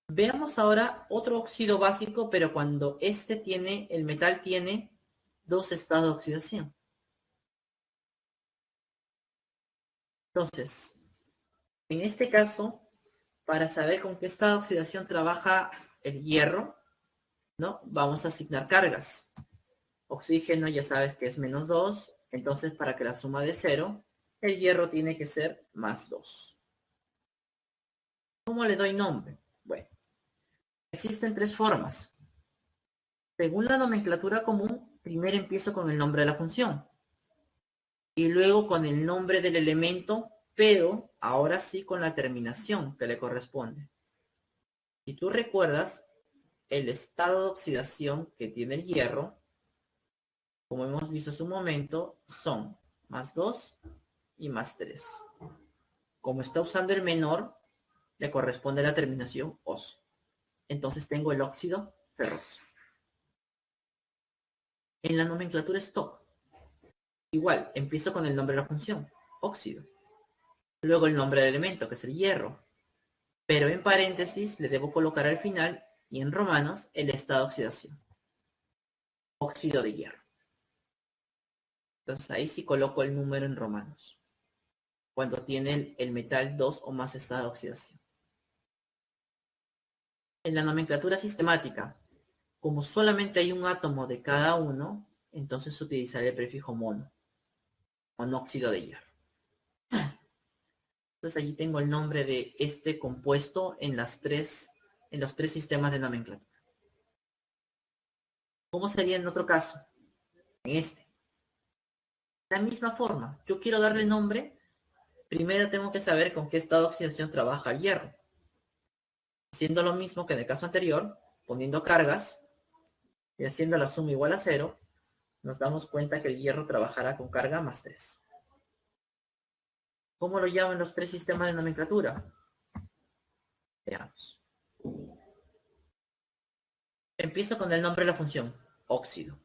Veamos ahora otro óxido básico, pero cuando el metal tiene dos estados de oxidación. Entonces, en este caso, para saber con qué estado de oxidación trabaja el hierro, ¿no? Vamos a asignar cargas. Oxígeno ya sabes que es -2, entonces para que la suma de 0, el hierro tiene que ser +2. ¿Cómo le doy nombre? Bueno, existen tres formas. Según la nomenclatura común, primero empiezo con el nombre de la función y luego con el nombre del elemento, pero ahora sí con la terminación que le corresponde. Si tú recuerdas, el estado de oxidación que tiene el hierro, como hemos visto hace un momento, son +2 y +3. Como está usando el menor, le corresponde la terminación -oso. Entonces tengo el óxido ferroso. En la nomenclatura Stock, igual, empiezo con el nombre de la función, óxido. Luego el nombre del elemento, que es el hierro. Pero en paréntesis le debo colocar al final, y en romanos, el estado de oxidación. Óxido de hierro. Entonces ahí sí coloco el número en romanos. Cuando tiene el metal 2 o más estados de oxidación. En la nomenclatura sistemática, como solamente hay un átomo de cada uno, entonces utilizaré el prefijo mono. Monóxido de hierro. Entonces allí tengo el nombre de este compuesto en los tres sistemas de nomenclatura. ¿Cómo sería en otro caso? En este. La misma forma. Yo quiero darle nombre. Primero tengo que saber con qué estado de oxidación trabaja el hierro. Haciendo lo mismo que en el caso anterior, poniendo cargas y haciendo la suma igual a 0, nos damos cuenta que el hierro trabajará con carga +3. ¿Cómo lo llaman los tres sistemas de nomenclatura? Veamos. Empiezo con el nombre de la función, óxido.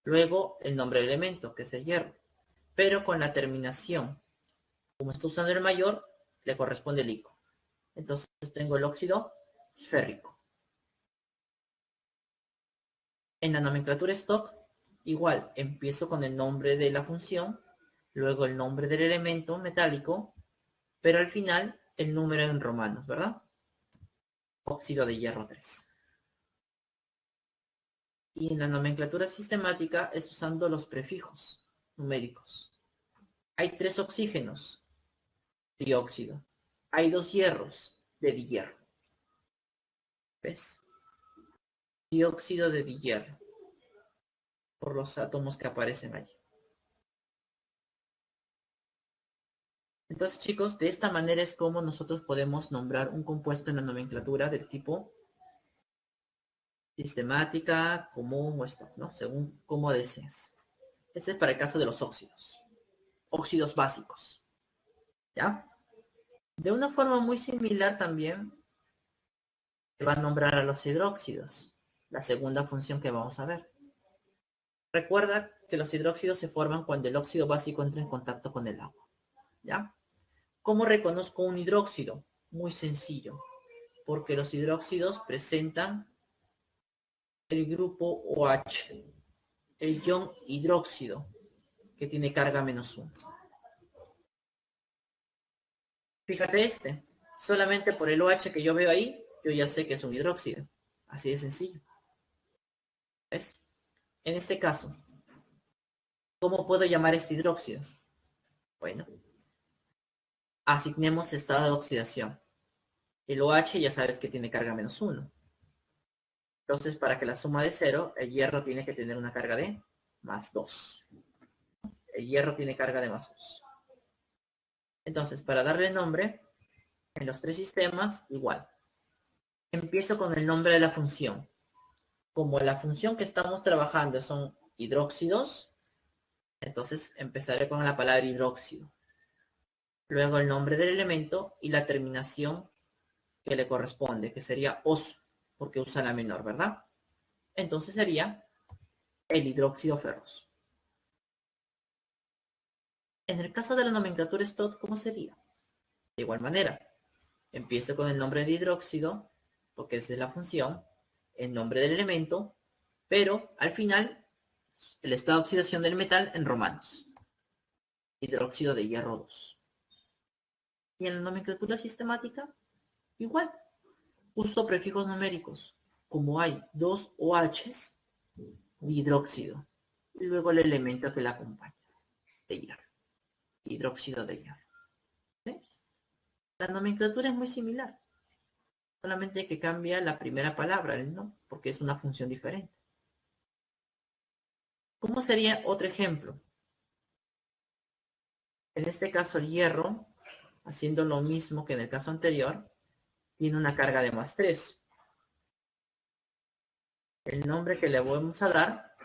Luego el nombre del elemento, que es el hierro. Pero con la terminación, como está usando el mayor, le corresponde el ico. Entonces tengo el óxido férrico. En la nomenclatura Stock, igual, empiezo con el nombre de la función, luego el nombre del elemento metálico, pero al final el número en romanos, ¿verdad? Óxido de hierro 3. Y en la nomenclatura sistemática es usando los prefijos numéricos. Hay 3 oxígenos, dióxido. Hay 2 hierros, de dihierro. ¿Ves? Dióxido de dihierro. Por los átomos que aparecen allí. Entonces, chicos, de esta manera es como nosotros podemos nombrar un compuesto en la nomenclatura del tipo sistemática, común o Stock, ¿no? Según cómo desees. Este es para el caso de los óxidos. Óxidos básicos. ¿Ya? De una forma muy similar también se va a nombrar a los hidróxidos. La segunda función que vamos a ver. Recuerda que los hidróxidos se forman cuando el óxido básico entra en contacto con el agua. ¿Ya? ¿Cómo reconozco un hidróxido? Muy sencillo. Porque los hidróxidos presentan el grupo OH, el ion hidróxido, que tiene carga -1. Fíjate solamente por el OH que yo veo ahí, yo ya sé que es un hidróxido. Así de sencillo. ¿Ves? En este caso, ¿cómo puedo llamar este hidróxido? Bueno, asignemos estado de oxidación. El OH ya sabes que tiene carga -1. Entonces, para que la suma de 0, el hierro tiene que tener una carga de +2. El hierro tiene carga de +2. Entonces, para darle nombre, en los tres sistemas, igual. Empiezo con el nombre de la función. Como la función que estamos trabajando son hidróxidos, entonces empezaré con la palabra hidróxido. Luego el nombre del elemento y la terminación que le corresponde, que sería oso, porque usa la menor, ¿verdad? Entonces sería el hidróxido ferroso. En el caso de la nomenclatura STOT, ¿cómo sería? De igual manera, empiezo con el nombre de hidróxido, porque esa es la función, el nombre del elemento, pero al final el estado de oxidación del metal en romanos. Hidróxido de hierro 2. Y en la nomenclatura sistemática, igual. Uso prefijos numéricos. Como hay dos OHs, hidróxido. Y luego el elemento que la acompaña, de hierro. Hidróxido de hierro. ¿Ves? La nomenclatura es muy similar. Solamente que cambia la primera palabra, el no, porque es una función diferente. ¿Cómo sería otro ejemplo? En este caso, el hierro, haciendo lo mismo que en el caso anterior, tiene una carga de +3. El nombre que le vamos a dar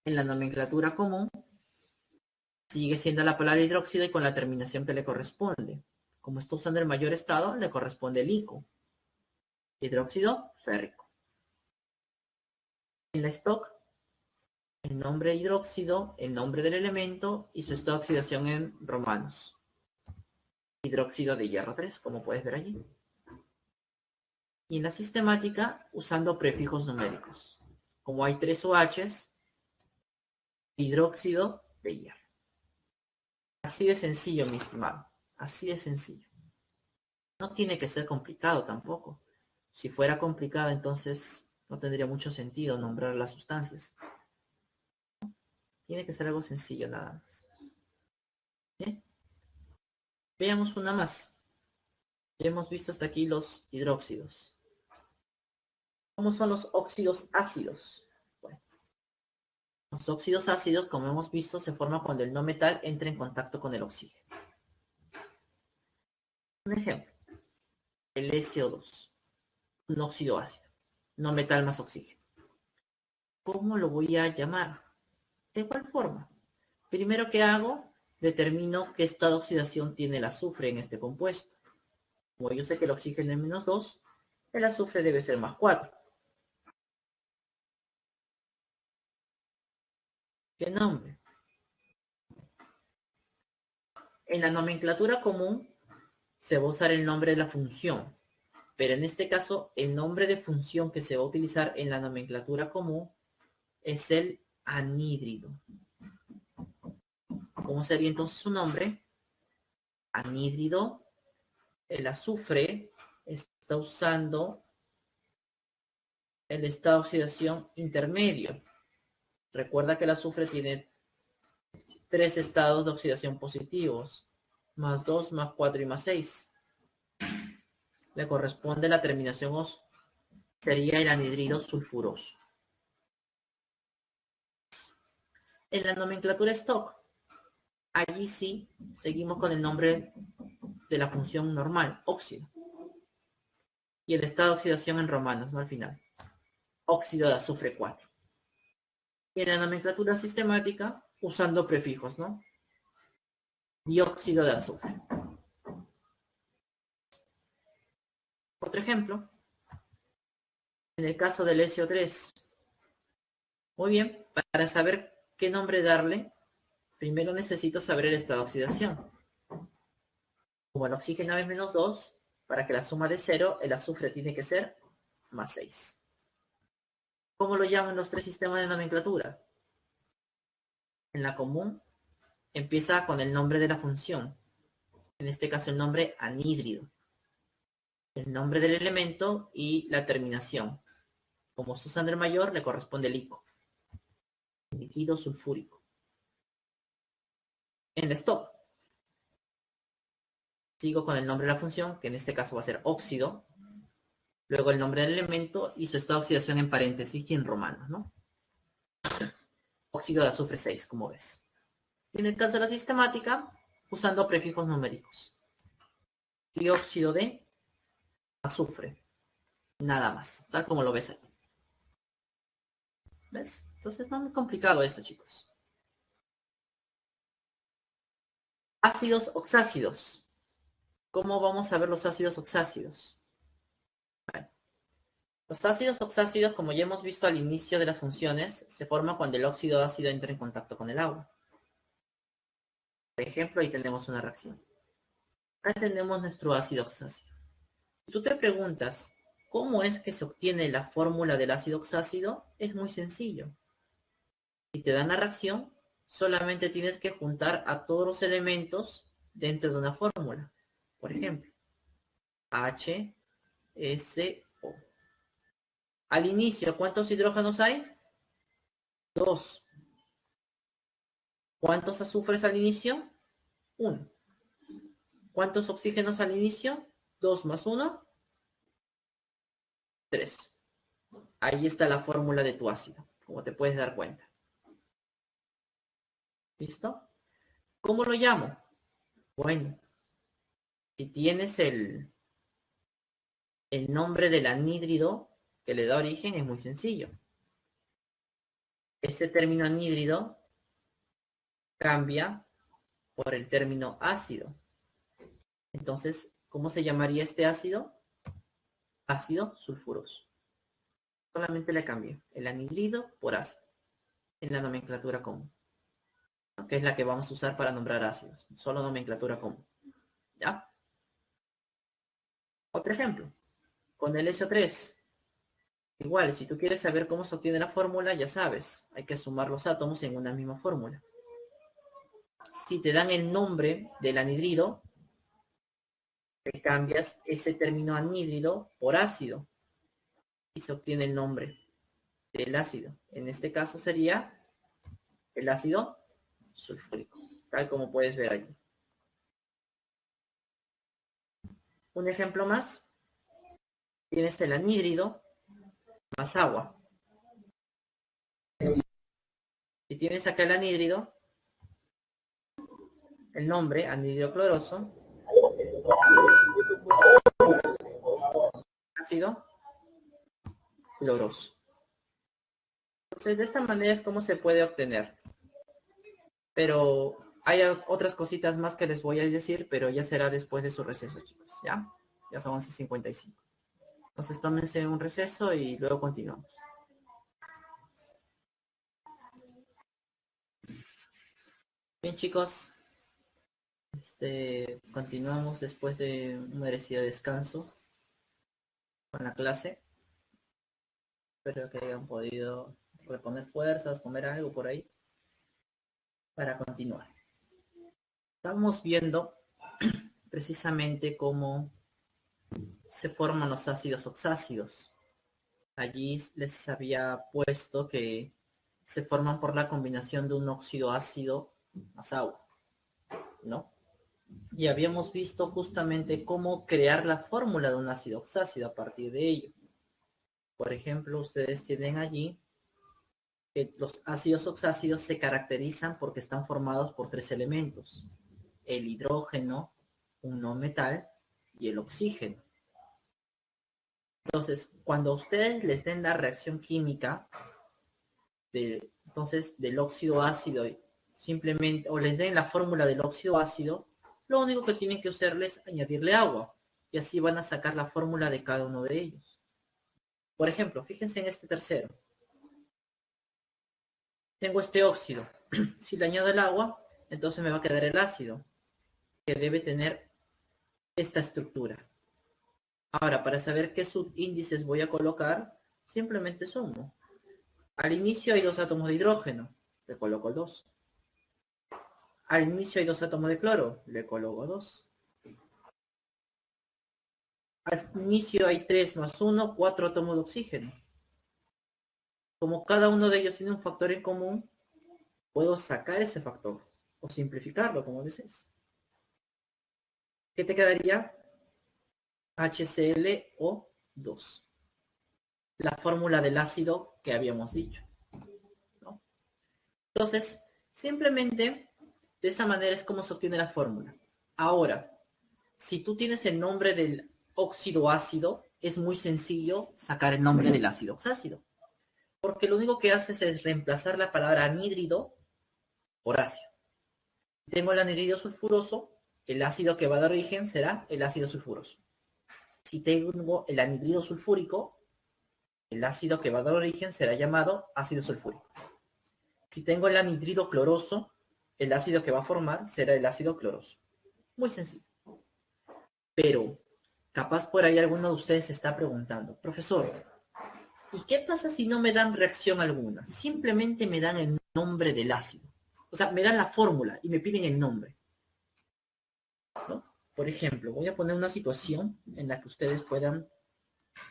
en la nomenclatura común sigue siendo la palabra hidróxido y con la terminación que le corresponde. Como está usando el mayor estado, le corresponde el ICO. Hidróxido férrico. En la stock, el nombre hidróxido, el nombre del elemento y su estado de oxidación en romanos. Hidróxido de hierro 3, como puedes ver allí. Y en la sistemática, usando prefijos numéricos. Como hay 3 OHs, hidróxido de hierro. Así de sencillo, mi estimado. Así de sencillo. No tiene que ser complicado tampoco. Si fuera complicado, entonces no tendría mucho sentido nombrar las sustancias. Tiene que ser algo sencillo nada más. ¿Bien? Veamos una más. Ya hemos visto hasta aquí los hidróxidos. ¿Cómo son los óxidos ácidos? Bueno, los óxidos ácidos, como hemos visto, se forman cuando el no metal entra en contacto con el oxígeno. Un ejemplo, el SO2, un óxido ácido, no metal más oxígeno. ¿Cómo lo voy a llamar? ¿De cuál forma? Primero que hago, determino qué estado de oxidación tiene el azufre en este compuesto. Como yo sé que el oxígeno es -2, el azufre debe ser +4. ¿Qué nombre? En la nomenclatura común se va a usar el nombre de la función, pero en este caso el nombre de función que se va a utilizar en la nomenclatura común es el anhídrido. ¿Cómo sería entonces su nombre? Anhídrido. El azufre está usando el estado de oxidación intermedio. Recuerda que el azufre tiene 3 estados de oxidación positivos, +2, +4 y +6. Le corresponde la terminación OS. Sería el anhidrido sulfuroso. En la nomenclatura stock, allí sí seguimos con el nombre de la función normal, óxido. Y el estado de oxidación en romanos, ¿no? Al final. Óxido de azufre 4. Y en la nomenclatura sistemática, usando prefijos, ¿no? Dióxido de azufre. Otro ejemplo, en el caso del SO3. Muy bien, para saber qué nombre darle, primero necesito saber el estado de oxidación. Como el oxígeno es -2, para que la suma de 0, el azufre tiene que ser +6. ¿Cómo lo llaman los 3 sistemas de nomenclatura? En la común, empieza con el nombre de la función. En este caso, el nombre anhídrido. El nombre del elemento y la terminación. Como está usando el mayor, le corresponde el ICO. Líquido sulfúrico. En el stop, sigo con el nombre de la función, que en este caso va a ser óxido. Luego el nombre del elemento y su estado de oxidación en paréntesis y en romanos, ¿no? Óxido de azufre 6, como ves. Y en el caso de la sistemática, usando prefijos numéricos. Dióxido de azufre. Nada más, tal como lo ves ahí. ¿Ves? Entonces no es muy complicado esto, chicos. Ácidos oxácidos. ¿Cómo vamos a ver los ácidos oxácidos? Bueno, los ácidos oxácidos, como ya hemos visto al inicio de las funciones, se forman cuando el óxido ácido entra en contacto con el agua. Por ejemplo, ahí tenemos una reacción. Acá tenemos nuestro ácido oxácido. Si tú te preguntas, ¿cómo es que se obtiene la fórmula del ácido oxácido? Es muy sencillo. Si te dan la reacción, solamente tienes que juntar a todos los elementos dentro de una fórmula. Por ejemplo, HSO. Al inicio, ¿cuántos hidrógenos hay? 2. ¿Cuántos azufres al inicio? 1. ¿Cuántos oxígenos al inicio? 2 más 1, 3. Ahí está la fórmula de tu ácido, como te puedes dar cuenta. ¿Listo? ¿Cómo lo llamo? Bueno, si tienes el nombre del anhídrido que le da origen, es muy sencillo. Este término anhídrido cambia por el término ácido. Entonces, ¿cómo se llamaría este ácido? Ácido sulfuroso. Solamente le cambio el anhídrido por ácido en la nomenclatura común, ¿no? Que es la que vamos a usar para nombrar ácidos. Solo nomenclatura común. ¿Ya? Otro ejemplo. Con el SO3. Igual, si tú quieres saber cómo se obtiene la fórmula, ya sabes. Hay que sumar los átomos en una misma fórmula. Si te dan el nombre del anhídrido, te cambias ese término anhídrido por ácido y se obtiene el nombre del ácido. En este caso sería el ácido sulfúrico, tal como puedes ver allí. Un ejemplo más. Tienes el anhídrido más agua. Si tienes acá el anhídrido, el nombre, anhídrido cloroso, ácido cloroso. Entonces, de esta manera es como se puede obtener. Pero hay otras cositas más que les voy a decir, pero ya será después de su receso, chicos. ¿Ya? Ya son 11:55. Entonces, tómense un receso y luego continuamos. Bien, chicos. Continuamos después de un merecido descanso con la clase. Espero que hayan podido reponer fuerzas, comer algo por ahí para continuar. Estamos viendo precisamente cómo se forman los ácidos oxácidos. Allí les había puesto que se forman por la combinación de un óxido ácido más agua, ¿no? Y habíamos visto justamente cómo crear la fórmula de un ácido oxácido a partir de ello. Por ejemplo, ustedes tienen allí que los ácidos oxácidos se caracterizan porque están formados por 3 elementos: el hidrógeno, un no metal y el oxígeno. Entonces, cuando ustedes les den la reacción química del óxido ácido, simplemente, o les den la fórmula del óxido ácido, lo único que tienen que hacerles es añadirle agua, y así van a sacar la fórmula de cada uno de ellos. Por ejemplo, fíjense en este tercero. Tengo este óxido. Si le añado el agua, entonces me va a quedar el ácido, que debe tener esta estructura. Ahora, para saber qué subíndices voy a colocar, simplemente sumo. Al inicio hay 2 átomos de hidrógeno, le coloco 2. Al inicio hay 2 átomos de cloro, le coloco 2. Al inicio hay 3 más 1, 4 átomos de oxígeno. Como cada uno de ellos tiene un factor en común, puedo sacar ese factor o simplificarlo, como desees. ¿Qué te quedaría? HClO2. La fórmula del ácido que habíamos dicho, ¿no? Entonces, simplemente de esa manera es como se obtiene la fórmula. Ahora, si tú tienes el nombre del óxido ácido, es muy sencillo sacar el nombre del ácido oxácido, porque lo único que haces es reemplazar la palabra anhídrido por ácido. Si tengo el anhídrido sulfuroso, el ácido que va a dar origen será el ácido sulfuroso. Si tengo el anhídrido sulfúrico, el ácido que va a dar origen será llamado ácido sulfúrico. Si tengo el anhídrido cloroso, el ácido que va a formar será el ácido cloroso. Muy sencillo. Pero capaz por ahí alguno de ustedes se está preguntando, profesor, ¿y qué pasa si no me dan reacción alguna? Simplemente me dan el nombre del ácido. O sea, me dan la fórmula y me piden el nombre, ¿no? Por ejemplo, voy a poner una situación en la que ustedes puedan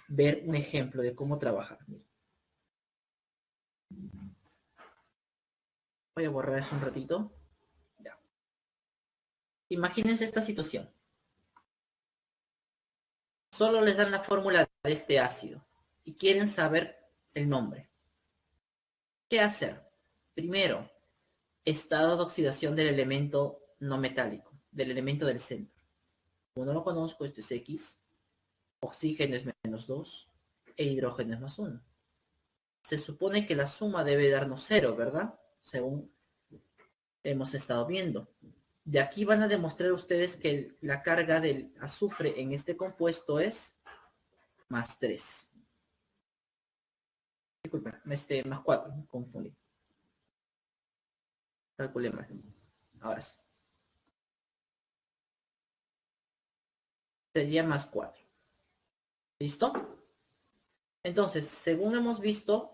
ver un ejemplo de cómo trabajar. Voy a borrar eso un ratito. Ya. Imagínense esta situación. Solo les dan la fórmula de este ácido y quieren saber el nombre. ¿Qué hacer? Primero, estado de oxidación del elemento no metálico, del elemento del centro. Como no lo conozco, esto es X, oxígeno es -2 e hidrógeno es +1. Se supone que la suma debe darnos 0, ¿verdad? Según hemos estado viendo. De aquí van a demostrar ustedes que la carga del azufre en este compuesto es +3. Disculpen, +4, me confundí. Calculemos. Ahora sí. Sería +4. ¿Listo? Entonces, según hemos visto,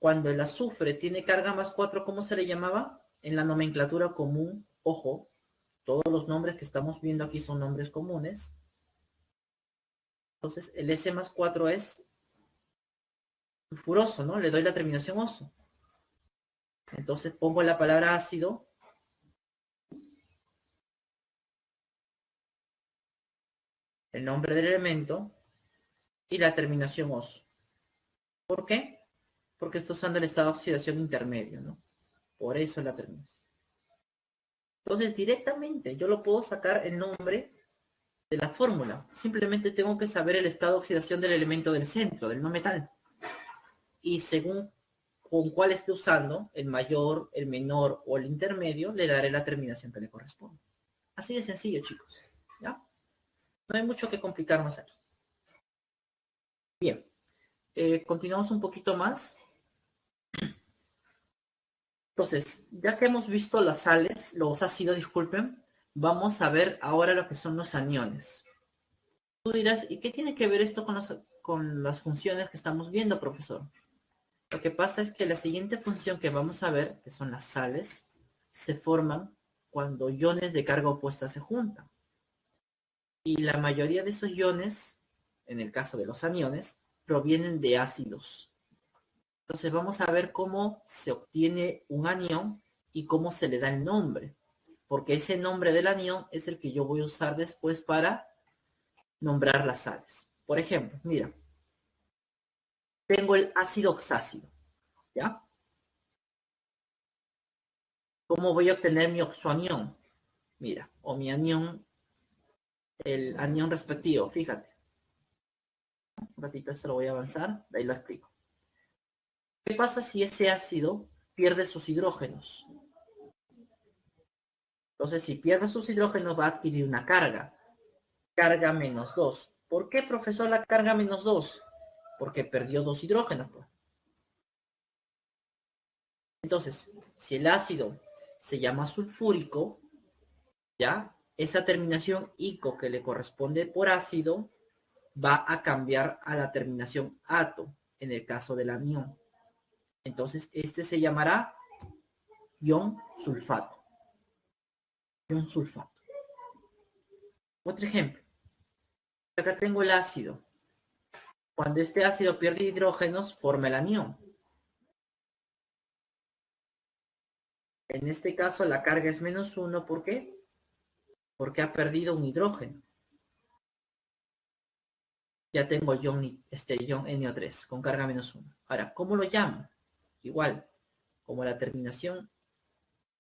cuando el azufre tiene carga +4, ¿cómo se le llamaba? En la nomenclatura común, ojo, todos los nombres que estamos viendo aquí son nombres comunes. Entonces, el S+4 es sulfuroso, ¿no? Le doy la terminación oso. Entonces, pongo la palabra ácido. El nombre del elemento y la terminación oso. ¿Por qué? Porque está usando el estado de oxidación intermedio, ¿no? Por eso la terminación. Entonces, directamente yo lo puedo sacar el nombre de la fórmula. Simplemente tengo que saber el estado de oxidación del elemento del centro, del no metal. Y según con cuál esté usando, el mayor, el menor o el intermedio, le daré la terminación que le corresponde. Así de sencillo, chicos. ¿Ya? No hay mucho que complicarnos aquí. Bien. Continuamos un poquito más. Entonces, ya que hemos visto las sales, los ácidos, disculpen, vamos a ver ahora lo que son los aniones. Tú dirás, ¿y qué tiene que ver esto con las funciones que estamos viendo, profesor? Lo que pasa es que la siguiente función que vamos a ver, que son las sales, se forman cuando iones de carga opuesta se juntan. Y la mayoría de esos iones, en el caso de los aniones, provienen de ácidos. Entonces vamos a ver cómo se obtiene un anión y cómo se le da el nombre. Porque ese nombre del anión es el que yo voy a usar después para nombrar las sales. Por ejemplo, mira, tengo el ácido oxácido, ¿ya? ¿Cómo voy a obtener mi oxoanión? Mira, o mi anión, el anión respectivo, fíjate. Un ratito esto lo voy a avanzar, de ahí lo explico. ¿Qué pasa si ese ácido pierde sus hidrógenos? Entonces, si pierde sus hidrógenos, va a adquirir una carga. Carga -2. ¿Por qué, profesor, la carga -2? Porque perdió 2 hidrógenos. Pues. Entonces, si el ácido se llama sulfúrico, ¿ya? Esa terminación ico que le corresponde por ácido va a cambiar a la terminación ato en el caso del anión. Entonces, este se llamará ion sulfato. Ion sulfato. Otro ejemplo. Acá tengo el ácido. Cuando este ácido pierde hidrógenos, forma el anión. En este caso, la carga es -1. ¿Por qué? Porque ha perdido un hidrógeno. Ya tengo ion NO3 con carga -1. Ahora, ¿cómo lo llamo? Igual, como la terminación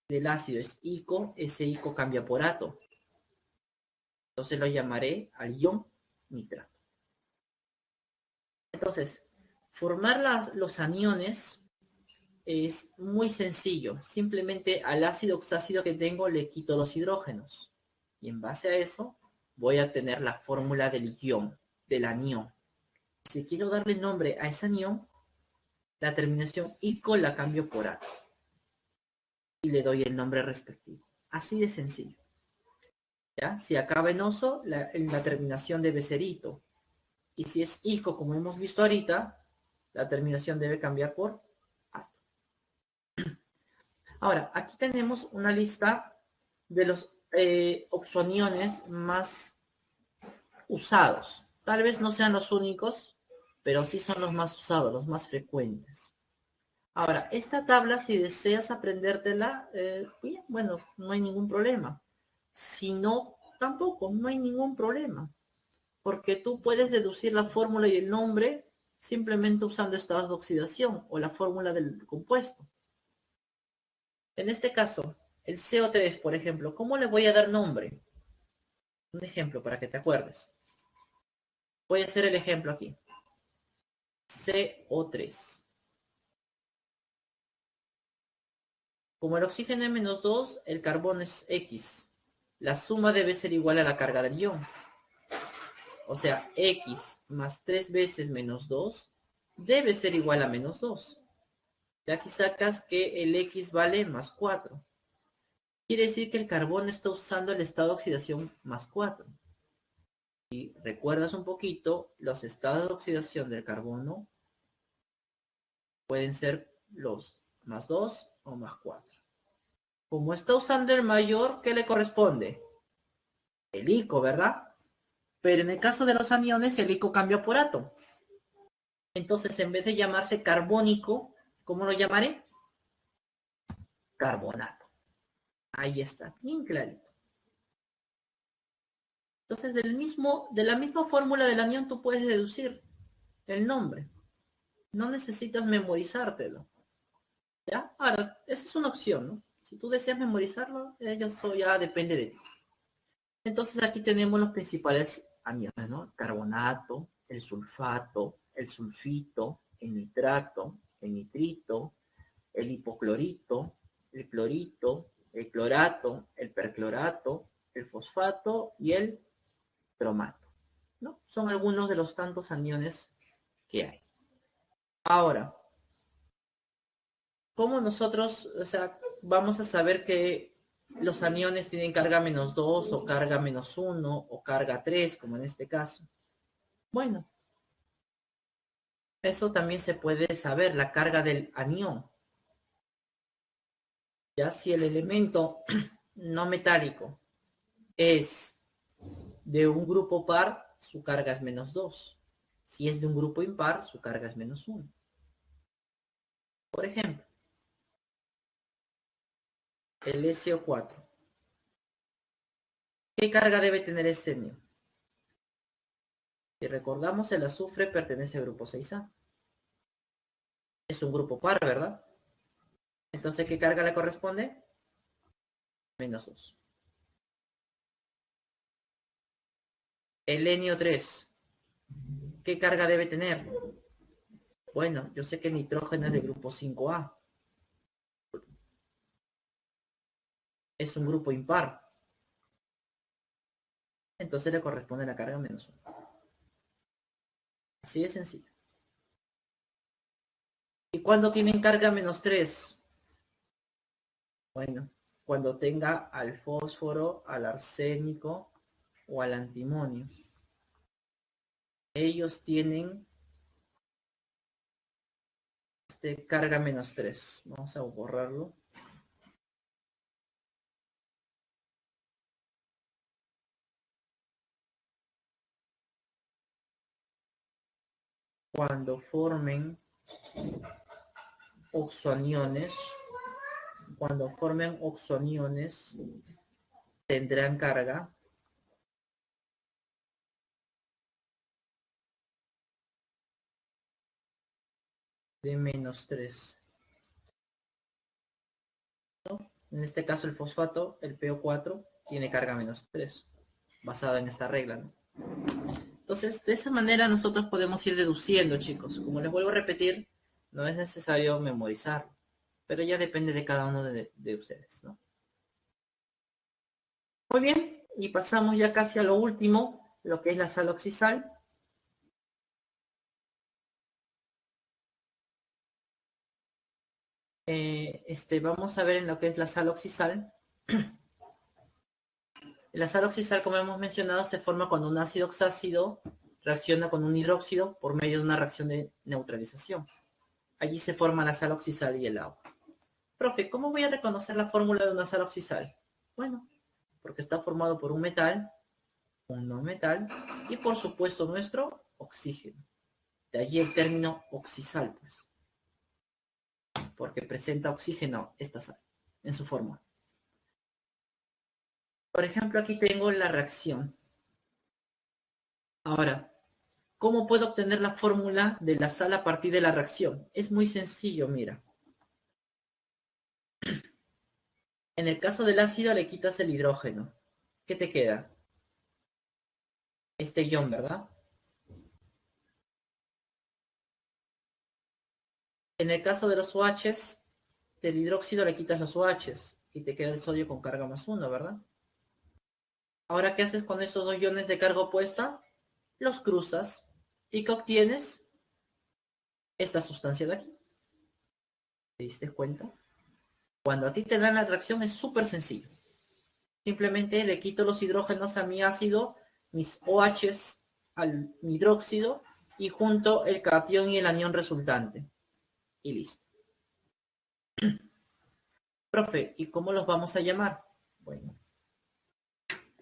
del ácido es ico, ese ico cambia por ato. Entonces lo llamaré al ion nitrato. Entonces, formar los aniones es muy sencillo. Simplemente al ácido oxácido que tengo le quito los hidrógenos. Y en base a eso voy a tener la fórmula del ion, del anión. Si quiero darle nombre a ese anión, la terminación ico la cambio por ato. y le doy el nombre respectivo. Así de sencillo. ¿Ya? Si acaba en oso, en la terminación debe ser ito. Y si es hijo, como hemos visto ahorita, la terminación debe cambiar por asto. Ahora, aquí tenemos una lista de los oxoniones más usados. Tal vez no sean los únicos, pero sí son los más usados, los más frecuentes. Ahora, esta tabla, si deseas aprendértela, bien, bueno, no hay ningún problema. Si no, tampoco, no hay ningún problema. Porque tú puedes deducir la fórmula y el nombre simplemente usando estados de oxidación o la fórmula del compuesto. En este caso, el CO3, por ejemplo, ¿cómo le voy a dar nombre? Un ejemplo para que te acuerdes. Voy a hacer el ejemplo aquí. CO3. Como el oxígeno es -2, el carbón es X. La suma debe ser igual a la carga del ion. O sea, X más 3 veces -2 debe ser igual a -2. De aquí sacas que el X vale +4. Quiere decir que el carbón está usando el estado de oxidación +4. Si recuerdas un poquito, los estados de oxidación del carbono pueden ser los +2 o +4. Como está usando el mayor, ¿qué le corresponde? El ico, ¿verdad? Pero en el caso de los aniones, el ico cambia por ato. Entonces, en vez de llamarse carbónico, ¿cómo lo llamaré? Carbonato. Ahí está, bien clarito. Entonces, de la misma fórmula del anión, tú puedes deducir el nombre. No necesitas memorizártelo. ¿Ya? Ahora, esa es una opción, ¿no? Si tú deseas memorizarlo, eso ya depende de ti. Entonces, aquí tenemos los principales aniones, ¿no? Carbonato, el sulfato, el sulfito, el nitrato, el nitrito, el hipoclorito, el clorito, el clorato, el perclorato, el fosfato y el cromato, ¿no? Son algunos de los tantos aniones que hay. Ahora, ¿cómo nosotros, o sea, vamos a saber que los aniones tienen carga -2 o carga -1 o carga 3, como en este caso? Bueno, eso también se puede saber, la carga del anión. Ya si el elemento no metálico es de un grupo par, su carga es -2. Si es de un grupo impar, su carga es -1. Por ejemplo, el SO4. ¿Qué carga debe tener este anión? Si recordamos, el azufre pertenece al grupo 6A. Es un grupo par, ¿verdad? Entonces, ¿qué carga le corresponde? -2. El Helenio 3. ¿Qué carga debe tener? Bueno, yo sé que el nitrógeno es del grupo 5A. Es un grupo impar. Entonces le corresponde la carga -1. Así de sencillo. ¿Y cuándo tienen carga -3? Bueno, cuando tenga al fósforo, al arsénico o al antimonio. Ellos tienen carga -3. Vamos a borrarlo. Cuando formen oxoaniones, tendrán carga de -3. ¿No? En este caso el fosfato, el PO4, tiene carga -3, basada en esta regla, ¿no? Entonces, de esa manera nosotros podemos ir deduciendo, chicos. Como les vuelvo a repetir, no es necesario memorizar, pero ya depende de cada uno de ustedes, ¿no? Muy bien, y pasamos ya casi a lo último, lo que es la sal oxisal. vamos a ver en lo que es la sal oxisal. La sal oxisal, como hemos mencionado, se forma cuando un ácido oxácido reacciona con un hidróxido por medio de una reacción de neutralización. Allí se forma la sal oxisal y el agua. Profe, ¿cómo voy a reconocer la fórmula de una sal oxisal? Bueno, porque está formado por un metal, un no metal y por supuesto nuestro oxígeno. De allí el término oxisal, pues, porque presenta oxígeno esta sal en su fórmula. Por ejemplo, aquí tengo la reacción. Ahora, ¿cómo puedo obtener la fórmula de la sal a partir de la reacción? Es muy sencillo, mira. En el caso del ácido le quitas el hidrógeno. ¿Qué te queda? Este ion, ¿verdad? En el caso de los OHs, del hidróxido le quitas los OHs y te queda el sodio con carga +1, ¿verdad? Ahora, ¿qué haces con estos dos iones de carga opuesta? Los cruzas. ¿Y qué obtienes? Esta sustancia de aquí. ¿Te diste cuenta? Cuando a ti te dan la reacción es súper sencillo. Simplemente le quito los hidrógenos a mi ácido, mis OHs al hidróxido y junto el catión y el anión resultante. Y listo. Profe, ¿y cómo los vamos a llamar? Bueno,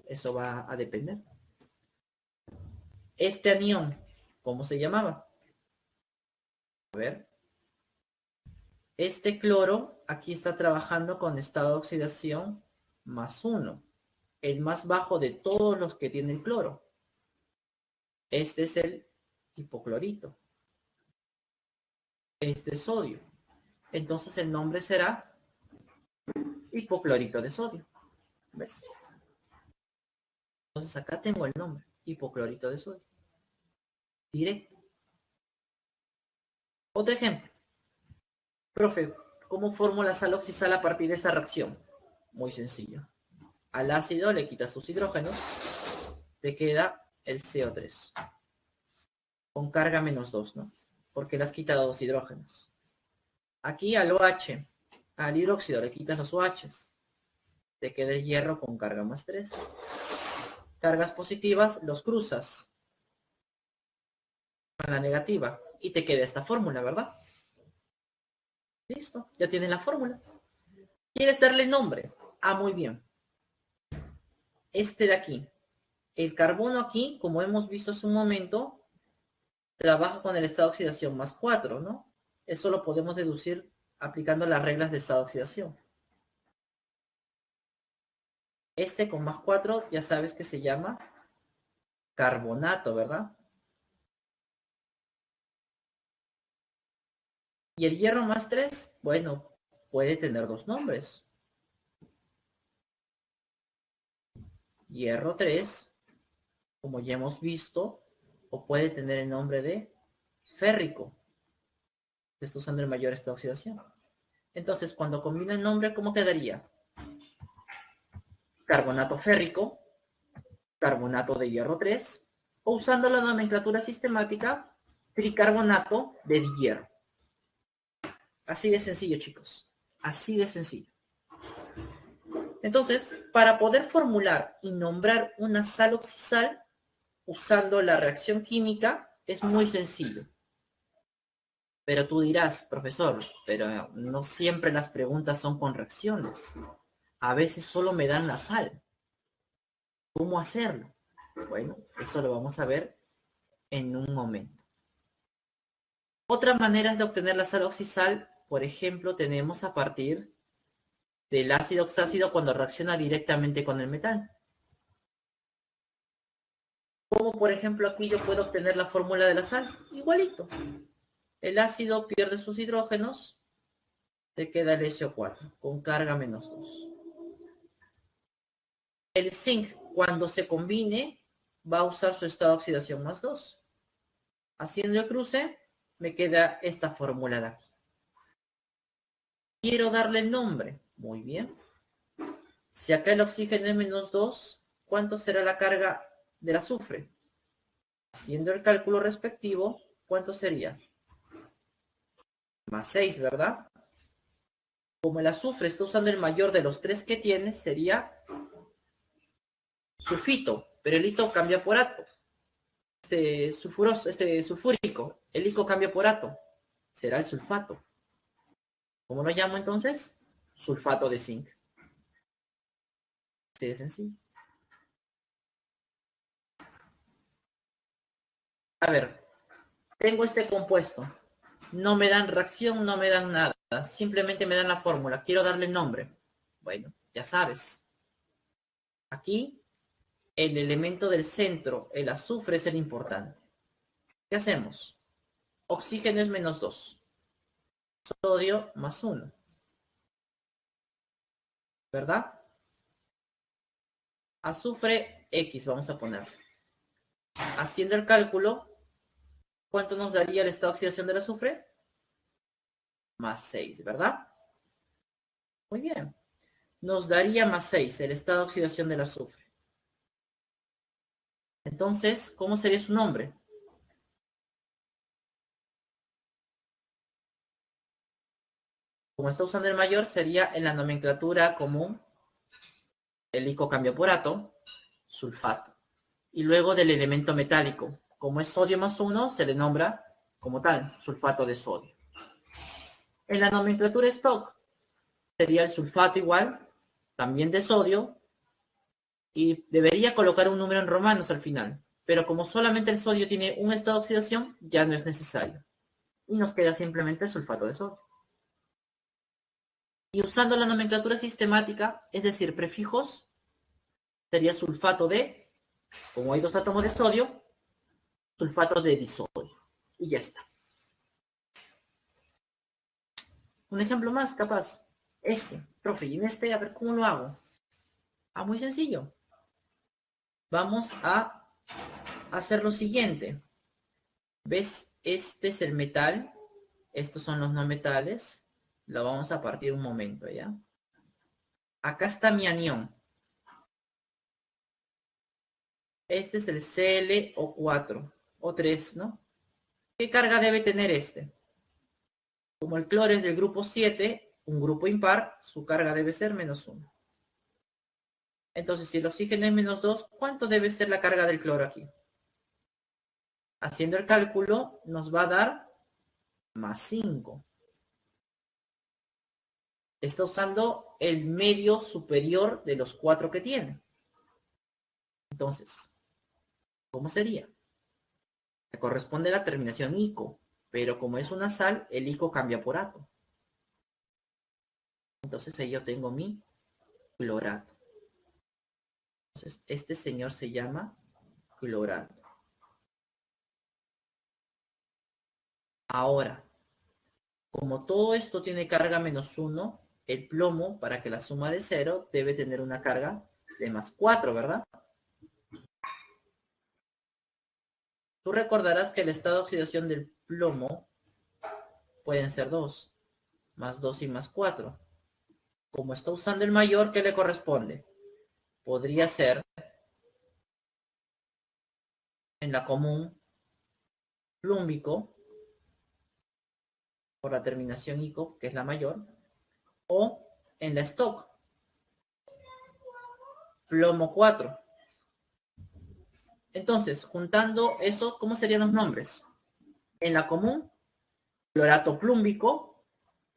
eso va a depender. Este anión, ¿cómo se llamaba? A ver. Este cloro aquí está trabajando con estado de oxidación +1. El más bajo de todos los que tiene el cloro. Este es el hipoclorito. Este es sodio. Entonces el nombre será hipoclorito de sodio. ¿Ves? Entonces acá tengo el nombre, hipoclorito de sodio. Directo. Otro ejemplo. Profe, ¿cómo formo la sal oxisal a partir de esta reacción? Muy sencillo. Al ácido le quitas sus hidrógenos, te queda el CO3. Con carga -2, ¿no? Porque le has quitado dos hidrógenos. Aquí al OH, al hidróxido le quitas los OHs. Te queda el hierro con carga +3. Cargas positivas los cruzas con la negativa y te queda esta fórmula, ¿verdad? Listo, ya tienes la fórmula. ¿Quieres darle nombre? Ah, muy bien. Este de aquí. El carbono aquí, como hemos visto hace un momento, trabaja con el estado de oxidación +4, ¿no? Eso lo podemos deducir aplicando las reglas de estado de oxidación. Este con +4 ya sabes que se llama carbonato, ¿verdad? Y el hierro +3, bueno, puede tener dos nombres. Hierro 3, como ya hemos visto, o puede tener el nombre de férrico. Está usando el mayor estado de oxidación. Entonces, cuando combino el nombre, ¿cómo quedaría? Carbonato férrico, carbonato de hierro 3, o usando la nomenclatura sistemática, tricarbonato de hierro. Así de sencillo, chicos. Así de sencillo. Entonces, para poder formular y nombrar una sal oxisal usando la reacción química, es muy sencillo. Pero tú dirás, profesor, pero no siempre las preguntas son con reacciones. A veces solo me dan la sal. ¿Cómo hacerlo? Bueno, eso lo vamos a ver en un momento. Otras maneras de obtener la sal oxisal, por ejemplo, tenemos a partir del ácido oxácido cuando reacciona directamente con el metal. Como por ejemplo aquí yo puedo obtener la fórmula de la sal, igualito. El ácido pierde sus hidrógenos, te queda el SO4 con carga -2. El zinc, cuando se combine, va a usar su estado de oxidación +2. Haciendo el cruce, me queda esta fórmula de aquí. Quiero darle el nombre. Muy bien. Si acá el oxígeno es -2, ¿cuánto será la carga del azufre? Haciendo el cálculo respectivo, ¿cuánto sería? +6, ¿verdad? Como el azufre está usando el mayor de los tres que tiene, sería sulfito, pero el hito cambia por ato. Sulfúrico, el hito cambia por ato. Será el sulfato. ¿Cómo lo llamo entonces? Sulfato de zinc. Así de sencillo. A ver, tengo este compuesto. No me dan reacción, no me dan nada. Simplemente me dan la fórmula. Quiero darle nombre. Bueno, ya sabes. Aquí, el elemento del centro, el azufre, es el importante. ¿Qué hacemos? Oxígeno es -2. Sodio +1. ¿Verdad? Azufre X, vamos a poner. Haciendo el cálculo, ¿cuánto nos daría el estado de oxidación del azufre? +6, ¿verdad? Muy bien. Nos daría +6 el estado de oxidación del azufre. Entonces, ¿cómo sería su nombre? Como está usando el mayor, sería en la nomenclatura común el icocambioporato, sulfato. Y luego del elemento metálico. Como es sodio +1, se le nombra como tal, sulfato de sodio. En la nomenclatura stock sería el sulfato igual, también de sodio, y debería colocar un número en romanos al final. Pero como solamente el sodio tiene un estado de oxidación, ya no es necesario. Y nos queda simplemente el sulfato de sodio. Y usando la nomenclatura sistemática, es decir, prefijos, sería sulfato de, como hay dos átomos de sodio, sulfato de disodio. Y ya está. Un ejemplo más, capaz. Profe, y en a ver cómo lo hago. Ah, muy sencillo. Vamos a hacer lo siguiente. ¿Ves? Este es el metal. Estos son los no metales. Lo vamos a partir un momento, ¿ya? Acá está mi anión. Este es el ClO4 o 3, ¿no? ¿Qué carga debe tener este? Como el cloro es del grupo 7, un grupo impar, su carga debe ser -1. Entonces, si el oxígeno es -2, ¿cuánto debe ser la carga del cloro aquí? Haciendo el cálculo, nos va a dar +5. Está usando el medio superior de los 4 que tiene. Entonces, ¿cómo sería? Le corresponde la terminación ico, pero como es una sal, el ico cambia por ato. Entonces ahí yo tengo mi clorato. Entonces, este señor se llama clorato. Ahora, como todo esto tiene carga -1, el plomo, para que la suma de 0, debe tener una carga de +4, ¿verdad? Tú recordarás que el estado de oxidación del plomo pueden ser 2, +2 y +4. Como está usando el mayor, ¿qué le corresponde? Podría ser en la común plúmbico, por la terminación ico, que es la mayor, o en la stock, plomo 4. Entonces, juntando eso, ¿cómo serían los nombres? En la común, clorato plúmbico,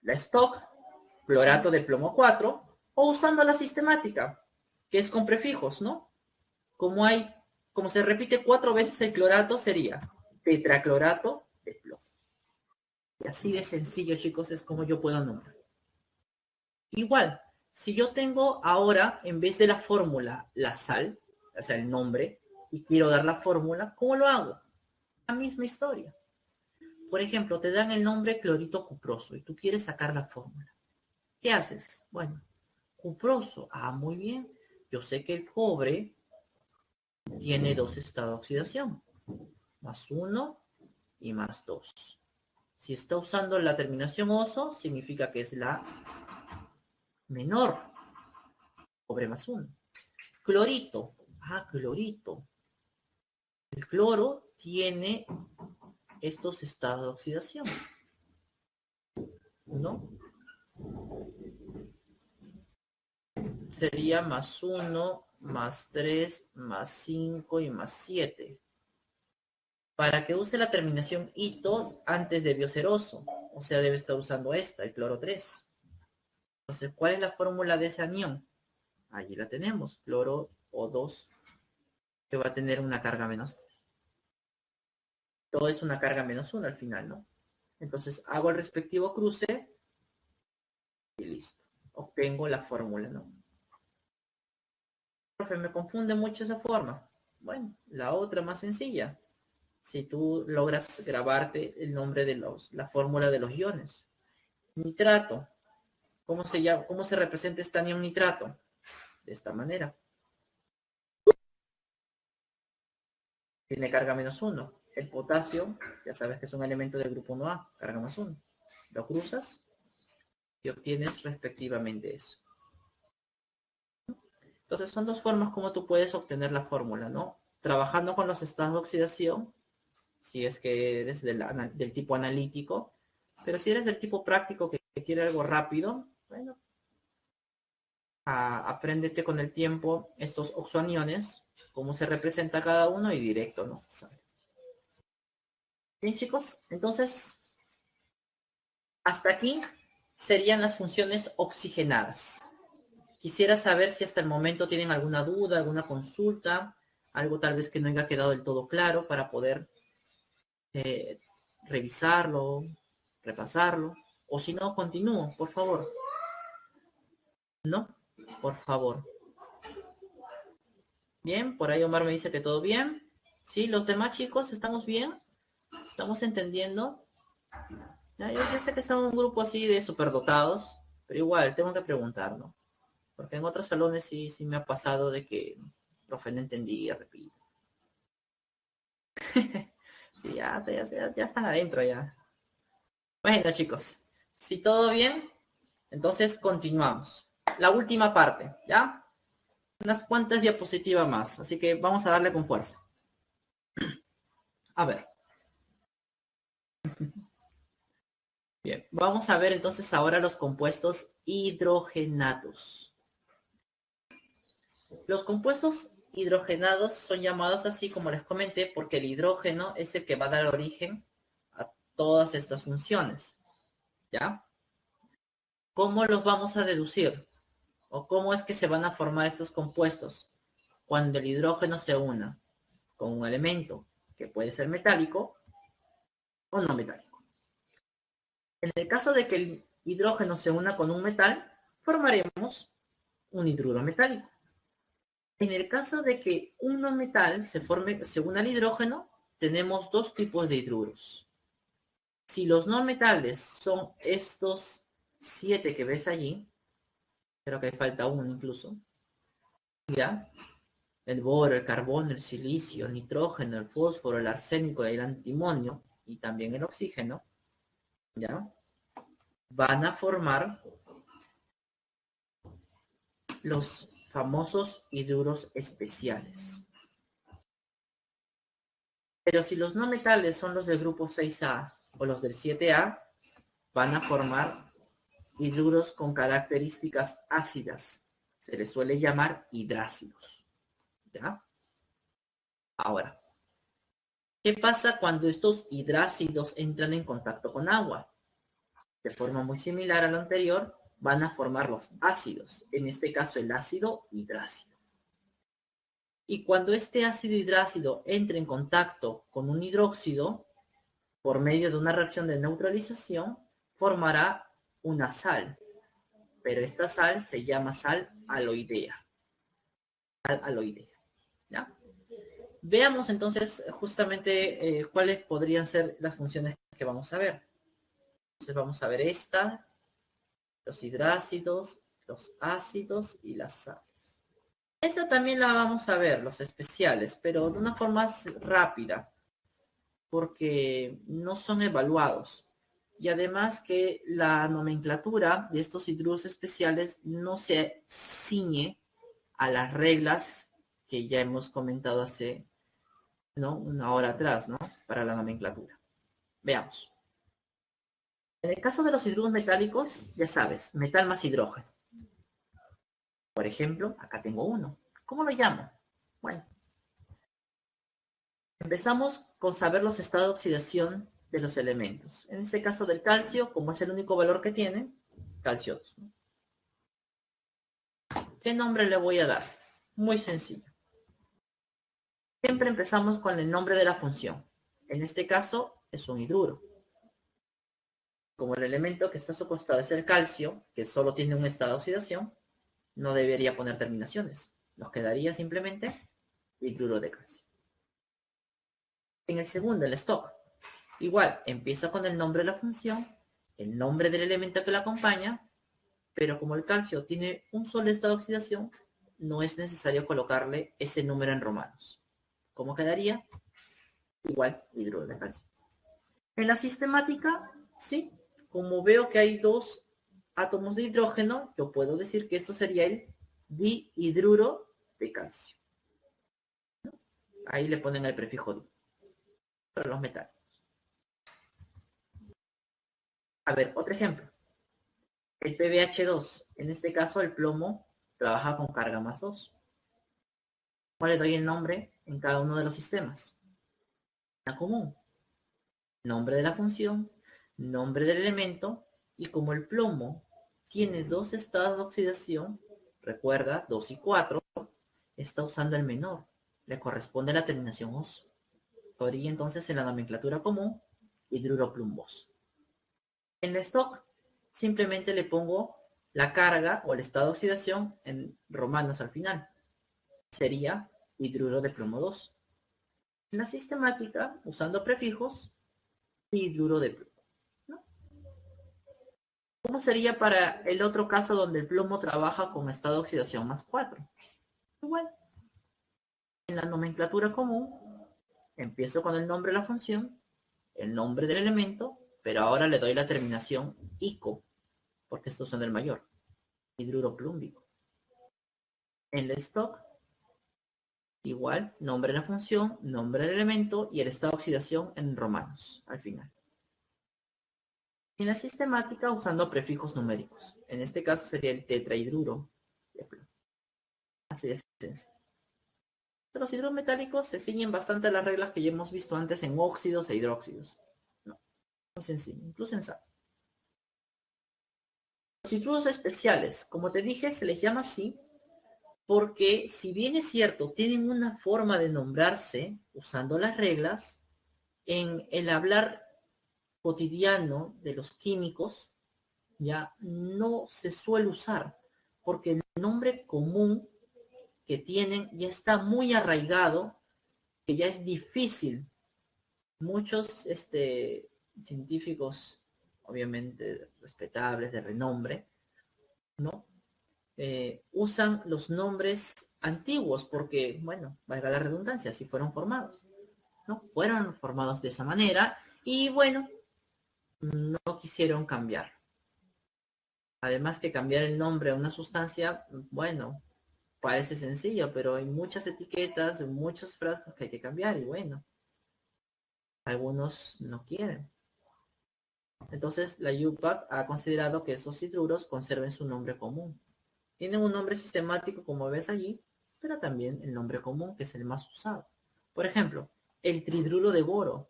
la stock, clorato de plomo 4, o usando la sistemática, que es con prefijos, ¿no? Como se repite 4 veces el clorato, sería tetraclorato de plomo. Y así de sencillo, chicos, es como yo puedo nombrar. Igual, si yo tengo ahora, en vez de la fórmula, la sal, o sea, el nombre, y quiero dar la fórmula, ¿cómo lo hago? La misma historia. Por ejemplo, te dan el nombre clorito cuproso y tú quieres sacar la fórmula. ¿Qué haces? Bueno, cuproso. Ah, muy bien. Yo sé que el cobre tiene 2 estados de oxidación. +1 y +2. Si está usando la terminación oso, significa que es la menor. Cobre +1. Clorito. Ah, clorito. El cloro tiene estos estados de oxidación, ¿no? sería más 1, más 3, más 5 y más 7. Para que use la terminación ito, antes debió ser oso. O sea, debe estar usando esta, el cloro 3. Entonces, ¿cuál es la fórmula de ese anión? Allí la tenemos, cloro O2, que va a tener una carga menos 3. Todo es una carga menos 1 al final, ¿no? Entonces, hago el respectivo cruce y listo. Obtengo la fórmula, ¿no? Profe, me confunde mucho esa forma. Bueno, la otra más sencilla. Si tú logras grabarte el nombre de la fórmula de los iones. Nitrato. ¿Cómo se llama? ¿Cómo se representa este anión nitrato? De esta manera. Tiene carga menos 1. El potasio, ya sabes que es un elemento del grupo 1A, carga más 1. Lo cruzas y obtienes respectivamente eso. Entonces son dos formas como tú puedes obtener la fórmula, ¿no? Trabajando con los estados de oxidación, si es que eres del tipo analítico, pero si eres del tipo práctico que quiere algo rápido, bueno, apréndete con el tiempo estos oxoaniones, cómo se representa cada uno y directo, ¿no? Bien, chicos, entonces, hasta aquí serían las funciones oxigenadas. Quisiera saber si hasta el momento tienen alguna duda, alguna consulta, algo tal vez que no haya quedado del todo claro para poder revisarlo, repasarlo. O si no, continúo, por favor. ¿No? Por favor. Bien, por ahí Omar me dice que todo bien. Sí, los demás chicos, ¿estamos bien? ¿Estamos entendiendo? Ya, yo sé que son un grupo así de superdotados, pero igual, tengo que preguntar, ¿no? Porque en otros salones sí me ha pasado de que, profe, no entendí, repito. Sí, ya están adentro ya. Bueno, chicos, si todo bien, entonces continuamos. La última parte, ¿ya? Unas cuantas diapositivas más, así que vamos a darle con fuerza. A ver. Bien, vamos a ver entonces ahora los compuestos hidrogenados. Los compuestos hidrogenados son llamados así como les comenté porque el hidrógeno es el que va a dar origen a todas estas funciones. ¿Ya? ¿Cómo los vamos a deducir? ¿O cómo es que se van a formar estos compuestos? Cuando el hidrógeno se una con un elemento que puede ser metálico o no metálico. En el caso de que el hidrógeno se una con un metal, formaremos un hidruro metálico. En el caso de que un no metal se una al hidrógeno, tenemos dos tipos de hidruros. Si los no metales son estos 7 que ves allí, creo que falta uno incluso, ¿ya? El boro, el carbono, el silicio, el nitrógeno, el fósforo, el arsénico, el antimonio y también el oxígeno, ¿ya? Van a formar los famosos hidruros especiales. Pero si los no metales son los del grupo 6A o los del 7A, van a formar hidruros con características ácidas. Se les suele llamar hidrácidos. ¿Ya? Ahora, ¿qué pasa cuando estos hidrácidos entran en contacto con agua? De forma muy similar a lo anterior, van a formar los ácidos, en este caso el ácido hidrácido. Y cuando este ácido hidrácido entre en contacto con un hidróxido, por medio de una reacción de neutralización, formará una sal. Pero esta sal se llama sal aloidea. Sal aloidea. ¿Ya? Veamos entonces justamente cuáles podrían ser las funciones que vamos a ver. Entonces vamos a ver esta, los hidrácidos, los ácidos y las sales. Esta también la vamos a ver, los especiales, pero de una forma rápida, porque no son evaluados. Y además que la nomenclatura de estos hidruros especiales no se ciñe a las reglas que ya hemos comentado hace, ¿no? Una hora atrás, ¿no? Para la nomenclatura. Veamos. En el caso de los hidruros metálicos, ya sabes, metal más hidrógeno. Por ejemplo, acá tengo uno. ¿Cómo lo llamo? Bueno, empezamos con saber los estados de oxidación de los elementos. En este caso del calcio, como es el único valor que tiene, calcio 2. ¿Qué nombre le voy a dar? Muy sencillo. Siempre empezamos con el nombre de la función. En este caso es un hidruro. Como el elemento que está a su costado es el calcio, que solo tiene un estado de oxidación, no debería poner terminaciones. Nos quedaría simplemente hidruro de calcio. En el segundo, el stock. Igual, empieza con el nombre de la función, el nombre del elemento que la acompaña, pero como el calcio tiene un solo estado de oxidación, no es necesario colocarle ese número en romanos. ¿Cómo quedaría? Igual, hidruro de calcio. En la sistemática, sí, como veo que hay dos átomos de hidrógeno, yo puedo decir que esto sería el dihidruro de calcio. Ahí le ponen el prefijo di para los metales. A ver, otro ejemplo. El PbH2, en este caso el plomo trabaja con carga más 2. ¿Cuál le doy el nombre en cada uno de los sistemas? La común. Nombre de la función, nombre del elemento, y como el plomo tiene dos estados de oxidación, recuerda, 2 y 4, está usando el menor. Le corresponde la terminación oso. Sería entonces en la nomenclatura común, hidruro plumboso. En la stock, simplemente le pongo la carga o el estado de oxidación en romanos al final. Sería hidruro de plomo 2. En la sistemática, usando prefijos, hidruro de plomo. ¿No? ¿Cómo sería para el otro caso donde el plomo trabaja con estado de oxidación más 4? Igual, en la nomenclatura común, empiezo con el nombre de la función, el nombre del elemento, pero ahora le doy la terminación ico, porque estos son el mayor, hidruro plúmbico. En el stock, igual, nombre de la función, nombre del elemento y el estado de oxidación en romanos, al final. En la sistemática, usando prefijos numéricos. En este caso sería el tetrahidruro de plomo. Así de sencillo. Los hidrometálicos se ciñen bastante a las reglas que ya hemos visto antes en óxidos e hidróxidos. No, muy sencillo, incluso en sal. Los hidruros especiales, como te dije, se les llama así porque, si bien es cierto, tienen una forma de nombrarse usando las reglas, en el hablar cotidiano de los químicos ya no se suele usar, porque el nombre común que tienen ya está muy arraigado, que ya es difícil. Muchos científicos, obviamente respetables, de renombre, ¿no? Usan los nombres antiguos porque, bueno, valga la redundancia, así fueron formados, ¿no? Fueron formados de esa manera y, bueno, no quisieron cambiar. Además que cambiar el nombre a una sustancia, bueno, parece sencillo, pero hay muchas etiquetas, muchos frascos que hay que cambiar y, bueno, algunos no quieren. Entonces, la UPAC ha considerado que esos hidruros conserven su nombre común. Tienen un nombre sistemático, como ves allí, pero también el nombre común, que es el más usado. Por ejemplo, el tridruro de boro.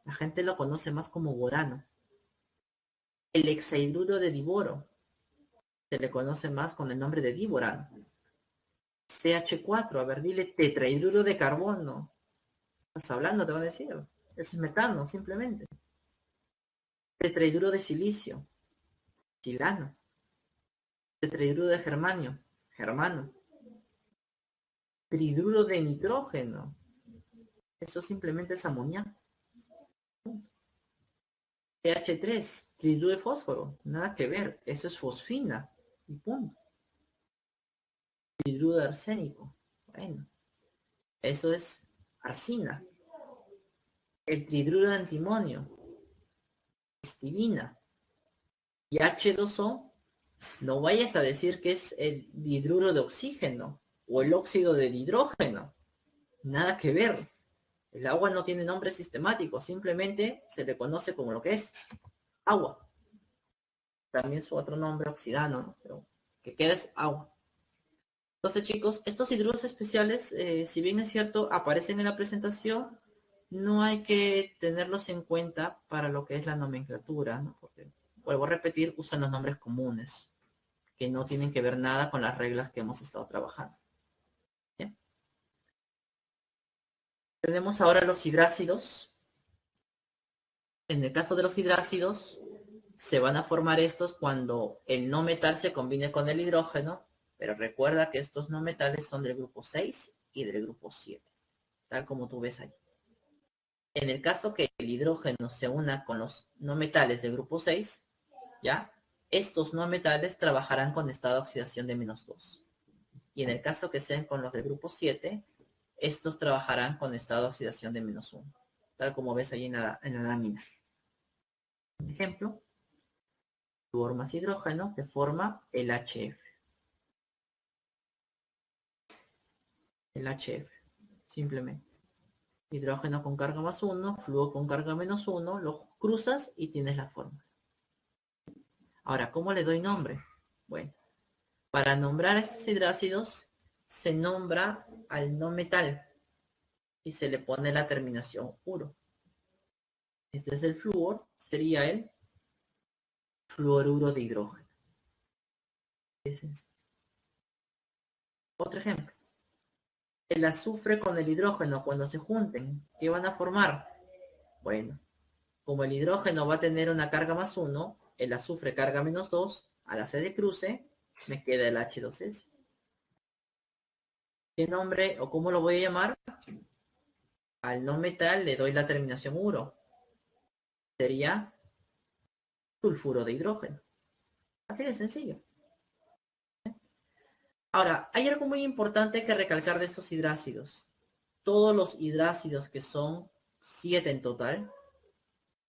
La gente lo conoce más como borano. El hexahidruro de diboro. Se le conoce más con el nombre de diborano. CH4, a ver, dile tetrahidruro de carbono. ¿Estás hablando? Te van a decir. Es metano, simplemente. Tetrahidruro de silicio. Silano. Tetrahidruro de germanio. Germano. Tridruro de nitrógeno. Eso simplemente es amoníaco. pH3, tridruro de fósforo. Nada que ver. Eso es fosfina. Y punto. Tridruro de arsénico. Bueno. Eso es arsina. El tridruro de antimonio. Estivina. Y H2O, no vayas a decir que es el hidruro de oxígeno o el óxido de hidrógeno. Nada que ver. El agua no tiene nombre sistemático, simplemente se le conoce como lo que es agua. También su otro nombre oxidano, ¿no? Pero que queda es agua. Entonces, chicos, estos hidruros especiales, si bien es cierto, aparecen en la presentación, no hay que tenerlos en cuenta para lo que es la nomenclatura, ¿no? Porque, vuelvo a repetir, usan los nombres comunes, que no tienen que ver nada con las reglas que hemos estado trabajando. ¿Bien? Tenemos ahora los hidrácidos. En el caso de los hidrácidos, se van a formar estos cuando el no metal se combine con el hidrógeno, pero recuerda que estos no metales son del grupo 6 y del grupo 7, tal como tú ves ahí. En el caso que el hidrógeno se una con los no metales del grupo 6, ¿ya? Estos no metales trabajarán con estado de oxidación de -2. Y en el caso que sean con los del grupo 7, estos trabajarán con estado de oxidación de -1, tal como ves ahí en la lámina. Ejemplo, flúor más hidrógeno que forma el HF. El HF, simplemente. Hidrógeno con carga +1, flúor con carga -1, los cruzas y tienes la fórmula. Ahora, ¿cómo le doy nombre? Bueno, para nombrar a estos hidrácidos se nombra al no metal y se le pone la terminación uro. Este es el flúor, sería el fluoruro de hidrógeno. Otro ejemplo. El azufre con el hidrógeno cuando se junten, ¿qué van a formar? Bueno, como el hidrógeno va a tener una carga +1, el azufre carga -2, al hacer el cruce, me queda el H2S. ¿Qué nombre o cómo lo voy a llamar? Al no metal le doy la terminación uro. Sería sulfuro de hidrógeno. Así de sencillo. Ahora, hay algo muy importante que recalcar de estos hidrácidos. Todos los hidrácidos, que son 7 en total,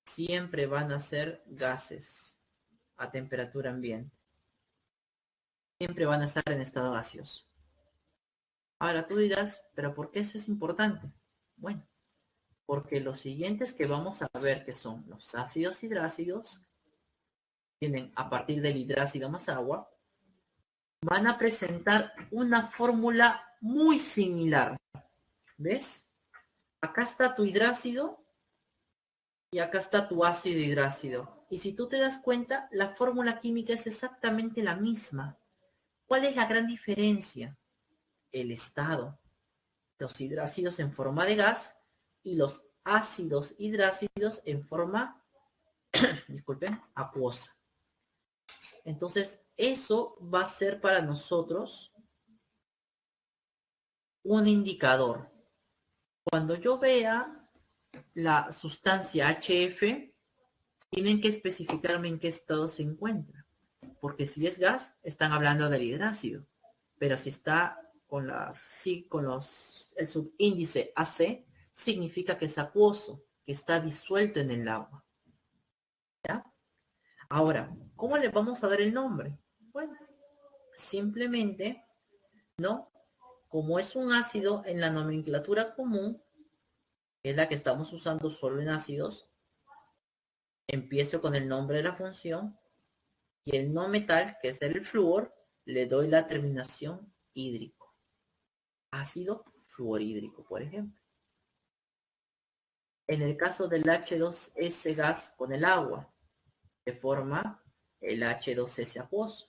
siempre van a ser gases a temperatura ambiente. Siempre van a estar en estado gaseoso. Ahora tú dirás, ¿pero por qué eso es importante? Bueno, porque los siguientes que vamos a ver, que son los ácidos hidrácidos, tienen a partir del hidrácido más agua, van a presentar una fórmula muy similar. ¿Ves? Acá está tu hidrácido y acá está tu ácido hidrácido. Y si tú te das cuenta, la fórmula química es exactamente la misma. ¿Cuál es la gran diferencia? El estado. Los hidrácidos en forma de gas y los ácidos hidrácidos en forma, disculpen, acuosa. Entonces, eso va a ser para nosotros un indicador. Cuando yo vea la sustancia HF, tienen que especificarme en qué estado se encuentra. Porque si es gas, están hablando del hidrácido. Pero si está con el subíndice AC, significa que es acuoso, que está disuelto en el agua. ¿Ya? Ahora, ¿cómo le vamos a dar el nombre? Bueno, simplemente, ¿no? Como es un ácido en la nomenclatura común, que es la que estamos usando solo en ácidos, empiezo con el nombre de la función y el no metal, que es el flúor, le doy la terminación hídrico. Ácido fluorhídrico, por ejemplo. En el caso del H2S gas con el agua, se forma el H2S acuoso.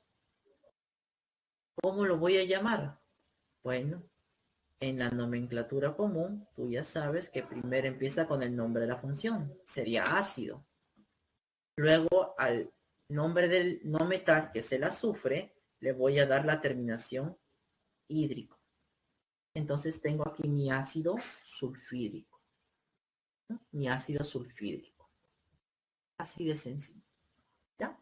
¿Cómo lo voy a llamar? Bueno, en la nomenclatura común, tú ya sabes que primero empieza con el nombre de la función. Sería ácido. Luego, al nombre del no metal, que es el azufre, le voy a dar la terminación hídrico. Entonces tengo aquí mi ácido sulfídrico. ¿No? Mi ácido sulfídrico. Así de sencillo. ¿Ya?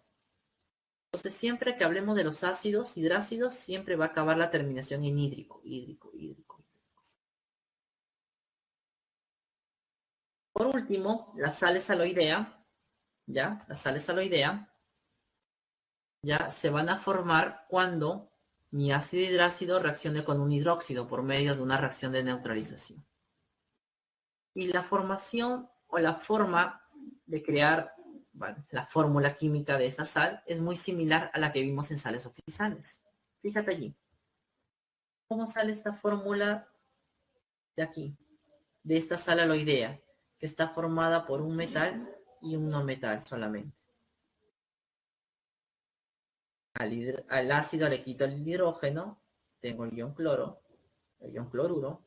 Entonces siempre que hablemos de los ácidos, hidrácidos, siempre va a acabar la terminación en hídrico, hídrico, hídrico. Por último, las sales aloidea, ¿ya? Las sales aloidea ya se van a formar cuando mi ácido hidrácido reaccione con un hidróxido por medio de una reacción de neutralización. Y la formación o la forma de crear, bueno, la fórmula química de esa sal es muy similar a la que vimos en sales oxidales. Fíjate allí. ¿Cómo sale esta fórmula de aquí? De esta sal aloidea, que está formada por un metal y un no metal solamente. Al ácido le quito el hidrógeno, tengo el ion cloro, el ion cloruro.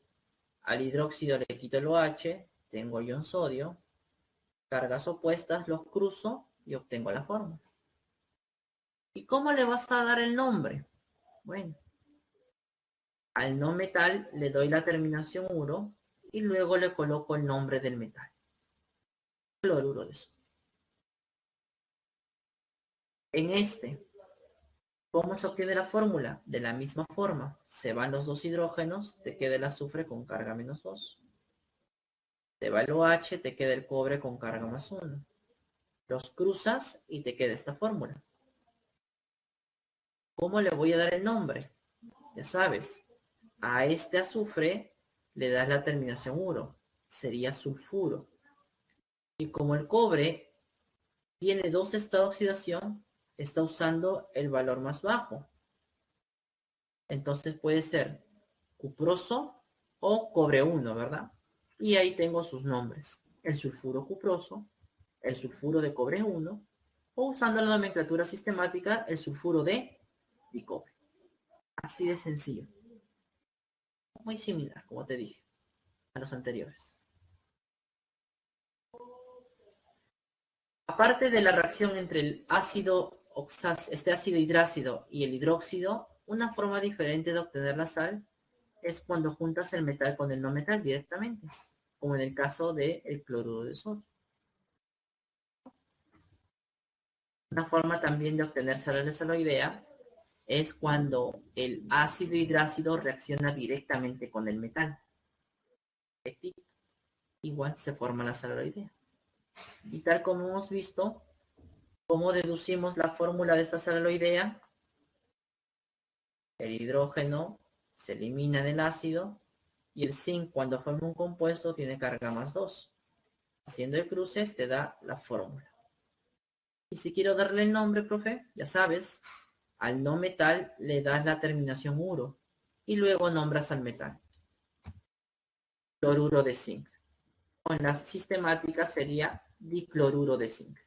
Al hidróxido le quito el OH, tengo ion sodio. Cargas opuestas los cruzo y obtengo la fórmula. ¿Y cómo le vas a dar el nombre? Bueno, al no metal le doy la terminación uro y luego le coloco el nombre del metal. Cloruro de sodio. En este, ¿cómo se obtiene la fórmula? De la misma forma, se van los dos hidrógenos, te queda el azufre con carga menos 2. Se va el OH, te queda el cobre con carga más 1. Los cruzas y te queda esta fórmula. ¿Cómo le voy a dar el nombre? Ya sabes, a este azufre le das la terminación uro, sería sulfuro. Y como el cobre tiene dos estados de oxidación, está usando el valor más bajo. Entonces puede ser cuproso o cobre 1, ¿verdad? Y ahí tengo sus nombres. El sulfuro cuproso, el sulfuro de cobre 1, o usando la nomenclatura sistemática, el sulfuro de dicobre. Así de sencillo. Muy similar, como te dije, a los anteriores. Aparte de la reacción entre el ácido este ácido hidrácido y el hidróxido, una forma diferente de obtener la sal es cuando juntas el metal con el no metal directamente, como en el caso del cloruro de sodio. Una forma también de obtener sal saloidea es cuando el ácido hidrácido reacciona directamente con el metal. Igual se forma la sal saloidea. Y tal como hemos visto, ¿cómo deducimos la fórmula de esta sal saloidea? El hidrógeno se elimina del ácido y el zinc cuando forma un compuesto tiene carga más 2. Haciendo el cruce te da la fórmula. Y si quiero darle el nombre, profe, ya sabes, al no metal le das la terminación uro y luego nombras al metal. Cloruro de zinc. Con la sistemática sería dicloruro de zinc.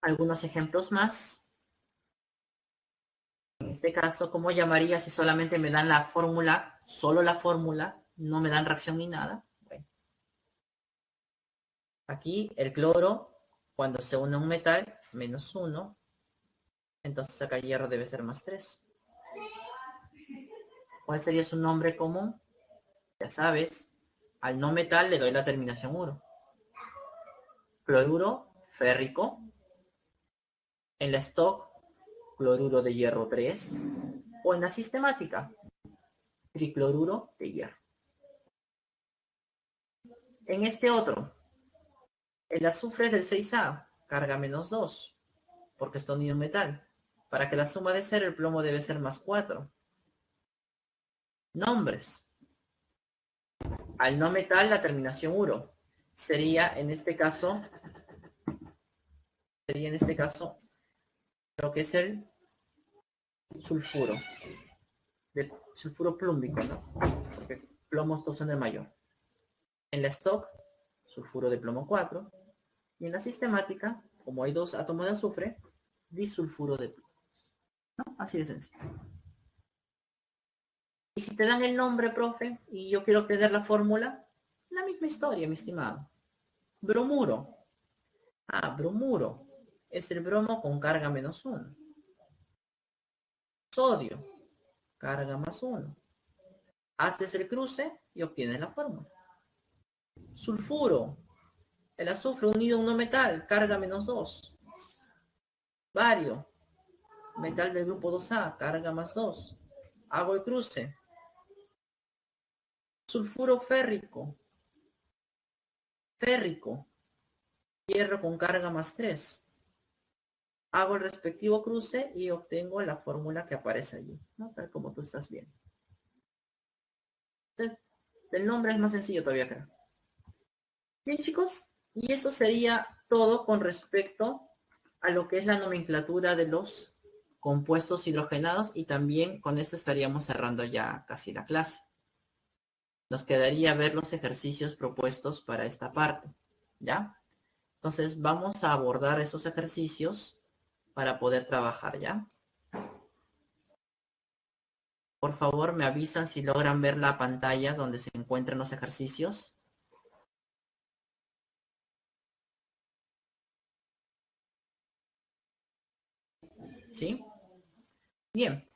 Algunos ejemplos más. En este caso, ¿cómo llamaría si solamente me dan la fórmula, solo la fórmula, no me dan reacción ni nada? Bueno. Aquí el cloro, cuando se une a un metal, menos 1. Entonces acá el hierro debe ser más 3. ¿Cuál sería su nombre común? Ya sabes, al no metal le doy la terminación uro. Cloruro férrico. En la stock, cloruro de hierro 3. O en la sistemática, tricloruro de hierro. En este otro, el azufre del 6A, carga menos 2, porque está unido a un metal. Para que la suma de 0, el plomo debe ser más 4. Nombres. Al no metal, la terminación uro. Sería en este caso lo que es el sulfuro. De sulfuro plúmbico, ¿no? Porque plomo está usando el mayor. En la stock, sulfuro de plomo 4. Y en la sistemática, como hay dos átomos de azufre, disulfuro de plomo. ¿No? Así de sencillo. Y si te dan el nombre, profe, y yo quiero obtener la fórmula, la misma historia, mi estimado. Bromuro. Bromuro. Es el bromo con carga menos 1. Sodio. Carga más 1. Haces el cruce y obtienes la fórmula. Sulfuro. El azufre unido a un no metal, carga menos 2. Bario. Metal del grupo 2A, carga más 2. Hago el cruce. Sulfuro férrico. Férrico. Hierro con carga más 3. Hago el respectivo cruce y obtengo la fórmula que aparece allí, ¿no? Tal como tú estás viendo. Entonces, el nombre es más sencillo todavía, creo. Bien, chicos, y eso sería todo con respecto a lo que es la nomenclatura de los compuestos hidrogenados y también con esto estaríamos cerrando ya casi la clase. Nos quedaría ver los ejercicios propuestos para esta parte, ¿ya? Entonces vamos a abordar esos ejercicios para poder trabajar, ¿ya? Por favor, me avisan si logran ver la pantalla donde se encuentran los ejercicios. ¿Sí? Bien.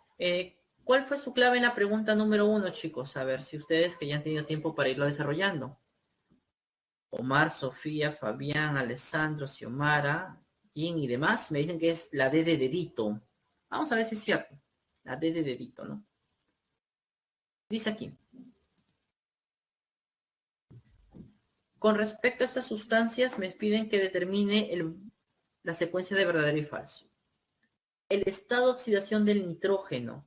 ¿Cuál fue su clave en la pregunta número 1, chicos? A ver, si ustedes que ya han tenido tiempo para irlo desarrollando. Omar, Sofía, Fabián, Alessandro, Xiomara, Jin y demás me dicen que es la D de dedito. Vamos a ver si es cierto. La D de dedito, ¿no? Dice aquí. Con respecto a estas sustancias, me piden que determine la secuencia de verdadero y falso. El estado de oxidación del nitrógeno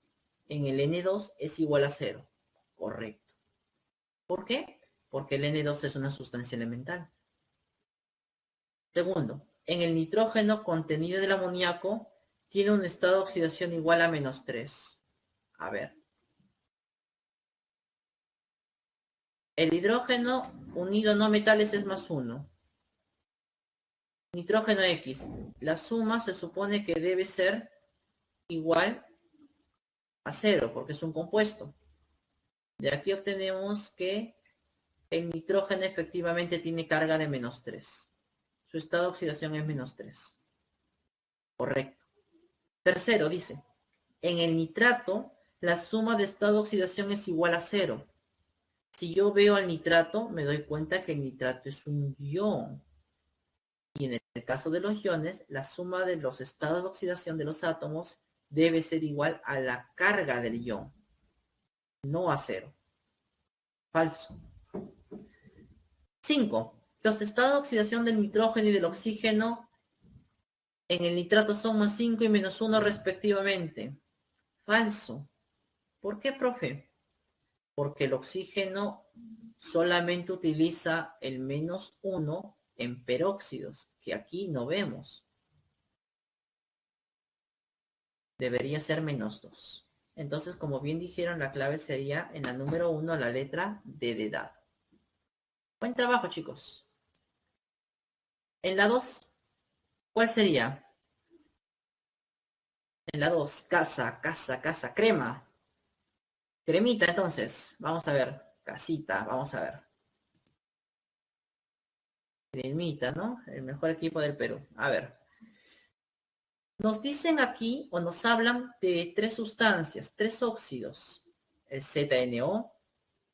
en el N2 es igual a 0. Correcto. ¿Por qué? Porque el N2 es una sustancia elemental. Segundo, en el nitrógeno contenido del amoníaco tiene un estado de oxidación igual a -3. A ver. El hidrógeno unido no metales es +1. Nitrógeno X. La suma se supone que debe ser igual a 0 porque es un compuesto. De aquí obtenemos que el nitrógeno efectivamente tiene carga de -3. Su estado de oxidación es -3. Correcto. Tercero, dice, en el nitrato, la suma de estado de oxidación es igual a 0. Si yo veo al nitrato, me doy cuenta que el nitrato es un ion. Y en el caso de los iones, la suma de los estados de oxidación de los átomos debe ser igual a la carga del ion, no a 0. Falso. 5. Los estados de oxidación del nitrógeno y del oxígeno en el nitrato son +5 y -1 respectivamente. Falso. ¿Por qué, profe? Porque el oxígeno solamente utiliza el -1 en peróxidos, que aquí no vemos. Debería ser -2. Entonces, como bien dijeron, la clave sería en la número 1, la letra D de dado. Buen trabajo, chicos. En la 2, ¿cuál sería? En la 2, casa, crema. Cremita, entonces. Vamos a ver. Casita, vamos a ver. Cremita, ¿no? El mejor equipo del Perú. A ver. Nos dicen aquí, o nos hablan de 3 sustancias, 3 óxidos. El ZNO,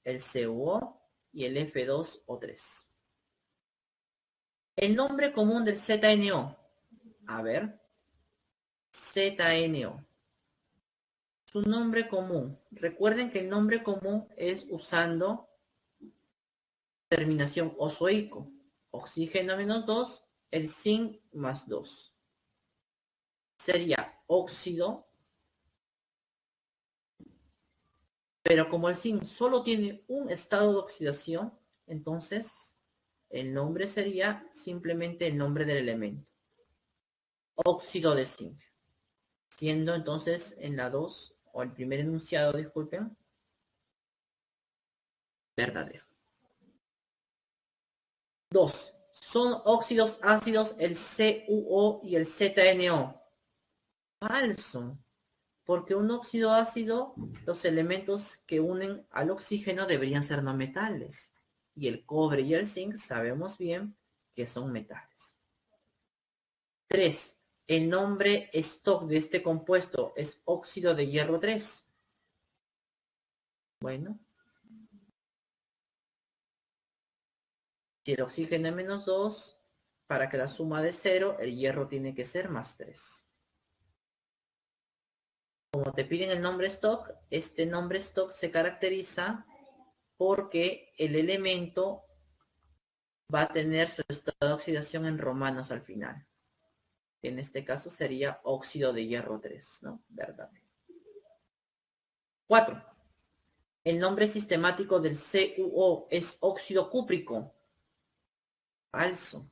el CuO y el F2O3. El nombre común del ZNO. A ver. ZNO. Su nombre común. Recuerden que el nombre común es usando terminación osoico. Oxígeno -2, el zinc +2. Sería óxido, pero como el zinc solo tiene un estado de oxidación, entonces el nombre sería simplemente el nombre del elemento. Óxido de zinc. Siendo entonces en la 2, o el primer enunciado, disculpen, verdadero. 2. Son óxidos ácidos el CuO y el ZNO. Falso. Porque un óxido ácido, los elementos que unen al oxígeno deberían ser no metales. Y el cobre y el zinc sabemos bien que son metales. 3. El nombre stock de este compuesto es óxido de hierro 3. Bueno. Si el oxígeno es -2, para que la suma de 0, el hierro tiene que ser +3. Como te piden el nombre stock, este nombre stock se caracteriza porque el elemento va a tener su estado de oxidación en romanos al final. En este caso sería óxido de hierro 3, ¿no? Verdad. 4. El nombre sistemático del CuO es óxido cúprico. Falso.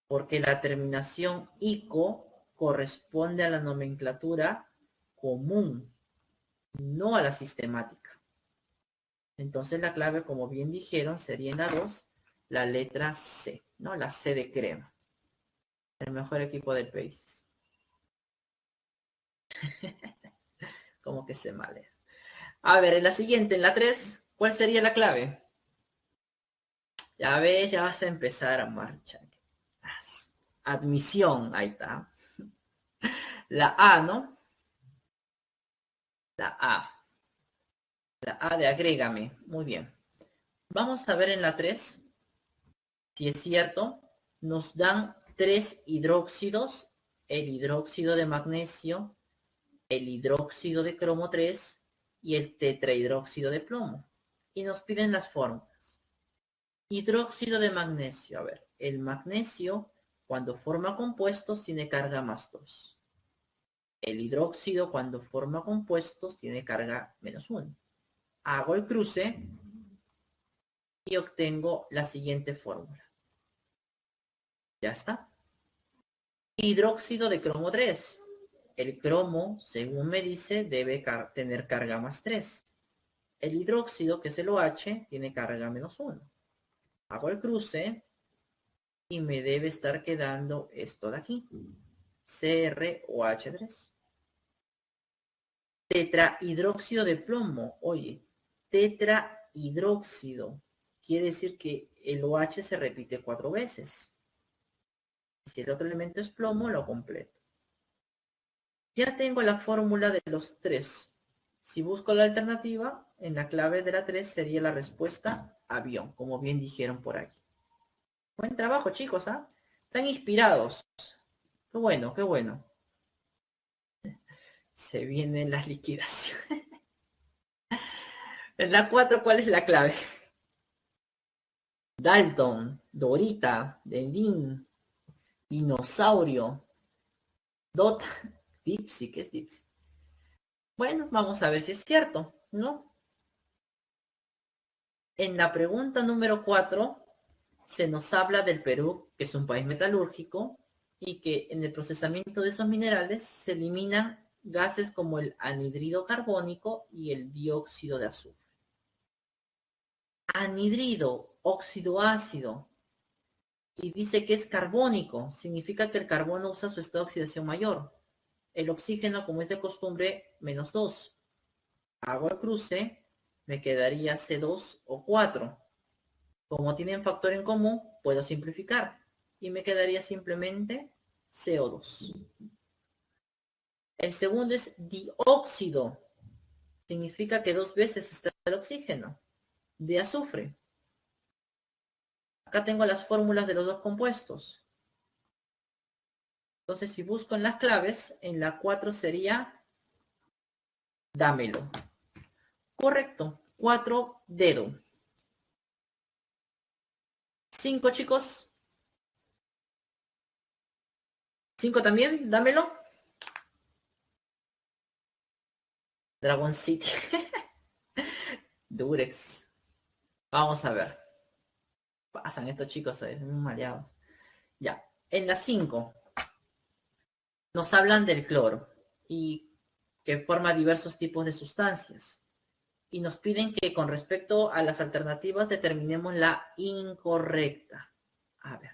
Porque la terminación ico corresponde a la nomenclatura común, no a la sistemática. Entonces la clave, como bien dijeron, sería en la 2, la letra C, ¿no? La C de crema. El mejor equipo del país. Como que se malea. A ver, en la siguiente, en la 3, ¿cuál sería la clave? Ya ves, ya vas a empezar a marchar. Admisión, ahí está. La A, ¿no? La A. La A de agrégame. Muy bien. Vamos a ver en la 3, si es cierto, nos dan 3 hidróxidos, el hidróxido de magnesio, el hidróxido de cromo 3 y el tetrahidróxido de plomo. Y nos piden las fórmulas. Hidróxido de magnesio. A ver, el magnesio, cuando forma compuestos, tiene carga +2. El hidróxido, cuando forma compuestos, tiene carga -1. Hago el cruce y obtengo la siguiente fórmula. Ya está. Hidróxido de cromo 3. El cromo, según me dice, debe tener carga +3. El hidróxido, que es el OH, tiene carga -1. Hago el cruce y me debe estar quedando esto de aquí. CrOH3. Tetrahidróxido de plomo. Oye, tetrahidróxido. Quiere decir que el OH se repite 4 veces. Si el otro elemento es plomo, lo completo. Ya tengo la fórmula de los 3. Si busco la alternativa, en la clave de la 3 sería la respuesta avión, como bien dijeron por aquí. Buen trabajo, chicos, ¿ah? Están inspirados. Qué bueno, qué bueno. Se vienen las liquidaciones. En la 4, ¿cuál es la clave? Dalton, Dorita, Denlin, Dinosaurio, Dot, Dipsy, ¿qué es Dipsy? Bueno, vamos a ver si es cierto, ¿no? En la pregunta número 4 se nos habla del Perú, que es un país metalúrgico, y que en el procesamiento de esos minerales se eliminan gases como el anhidrido carbónico y el dióxido de azufre. Anhidrido, óxido ácido, y dice que es carbónico, significa que el carbono usa su estado de oxidación mayor. El oxígeno, como es de costumbre, -2. Hago el cruce, me quedaría C2 o 4. Como tienen factor en común, puedo simplificar. Y me quedaría simplemente CO2. El segundo es dióxido. Significa que 2 veces está el oxígeno. De azufre. Acá tengo las fórmulas de los dos compuestos. Entonces, si busco en las claves, en la 4 sería dámelo. Correcto. 4 dedo. 5, chicos. 5 también, dámelo. Dragon City. Durex. Vamos a ver. Pasan estos chicos, muy mareados. Ya. En la 5 nos hablan del cloro y que forma diversos tipos de sustancias. Y nos piden que con respecto a las alternativas determinemos la incorrecta. A ver.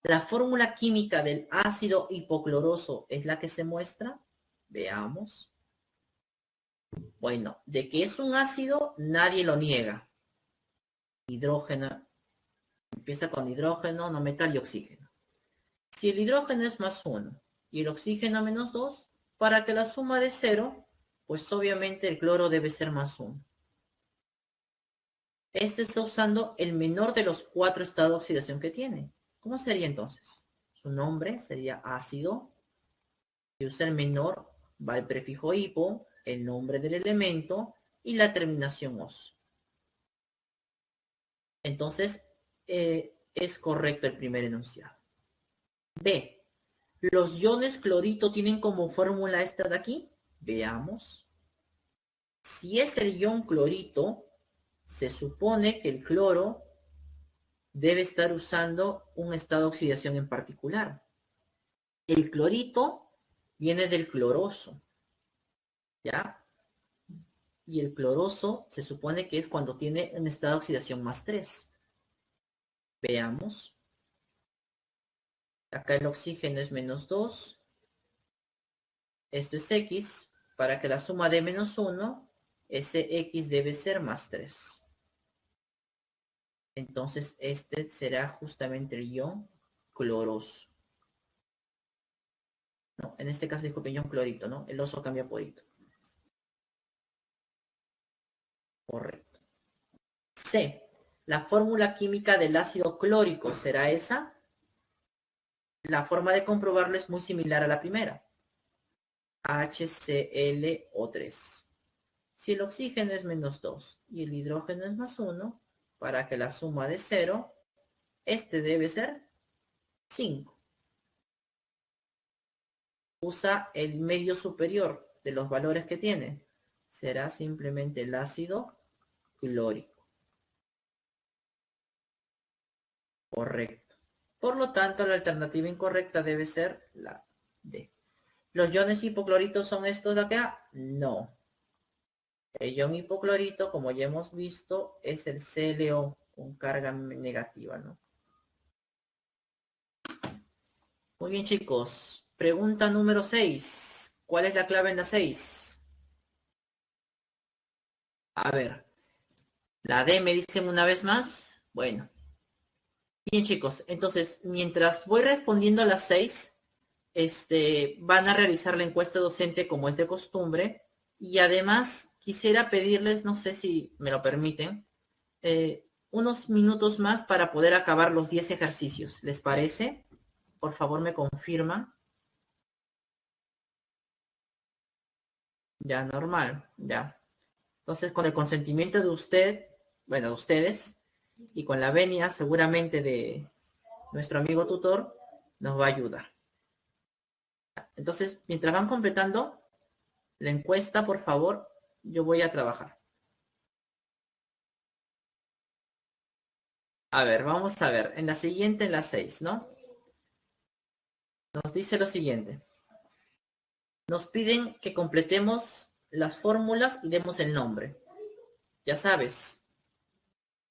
¿La fórmula química del ácido hipocloroso es la que se muestra? Veamos. Bueno, de que es un ácido, nadie lo niega. Hidrógeno. Empieza con hidrógeno, no metal y oxígeno. Si el hidrógeno es +1 y el oxígeno -2, para que la suma de 0, pues obviamente el cloro debe ser +1. Este está usando el menor de los 4 estados de oxidación que tiene. ¿Cómo sería entonces? Su nombre sería ácido. Si usa el menor, va el prefijo hipo, el nombre del elemento y la terminación os. Entonces, es correcto el primer enunciado. B. ¿Los iones clorito tienen como fórmula esta de aquí? Veamos. Si es el ion clorito, se supone que el cloro debe estar usando un estado de oxidación en particular. El clorito viene del cloroso, ¿ya? Y el cloroso se supone que es cuando tiene un estado de oxidación más 3. Veamos. Acá el oxígeno es menos 2. Esto es X. Para que la suma dé menos 1, ese X debe ser más 3. Entonces este será justamente el ion cloroso. No, en este caso disculpen, ion clorito, ¿no? El oso cambia por hito. Correcto. C. La fórmula química del ácido clórico será esa. La forma de comprobarlo es muy similar a la primera. HClO3. Si el oxígeno es menos 2 y el hidrógeno es más 1, para que la suma de 0, este debe ser 5. Usa el medio superior de los valores que tiene. Será simplemente el ácido clórico. Correcto. Por lo tanto, la alternativa incorrecta debe ser la D. ¿Los iones hipocloritos son estos de acá? No. El ion hipoclorito, como ya hemos visto, es el ClO con carga negativa, ¿no? Muy bien, chicos. Pregunta número 6. ¿Cuál es la clave en la 6? A ver. La D me dicen una vez más. Bueno. Bien, chicos. Entonces, mientras voy respondiendo a las 6, van a realizar la encuesta docente como es de costumbre. Y además, quisiera pedirles, no sé si me lo permiten, unos minutos más para poder acabar los 10 ejercicios. ¿Les parece? Por favor, me confirman. Ya, normal, ya. Entonces, con el consentimiento de usted, bueno, de ustedes, y con la venia seguramente de nuestro amigo tutor, nos va a ayudar. Entonces, mientras van completando la encuesta, por favor, yo voy a trabajar. A ver, vamos a ver. En la siguiente, en la 6, ¿no? Nos dice lo siguiente. Nos piden que completemos las fórmulas y demos el nombre. Ya sabes,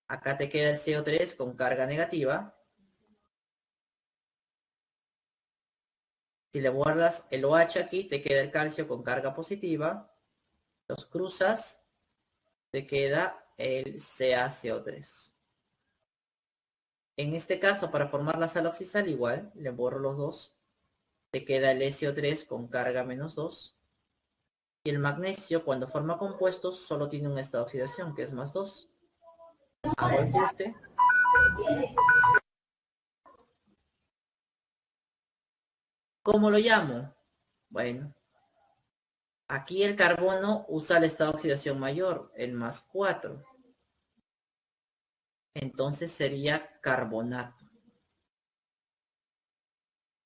acá te queda el CO3 con carga negativa. Si le guardas el OH aquí, te queda el calcio con carga positiva. Los cruzas, te queda el CaCO3. En este caso, para formar la sal oxisal, igual, le borro los dos. Te queda el SO3 con carga menos 2. Y el magnesio, cuando forma compuestos, solo tiene un estado de oxidación, que es más 2. Hago el cruce. ¿Cómo lo llamo? Bueno, aquí el carbono usa el estado de oxidación mayor, el más 4. Entonces sería carbonato.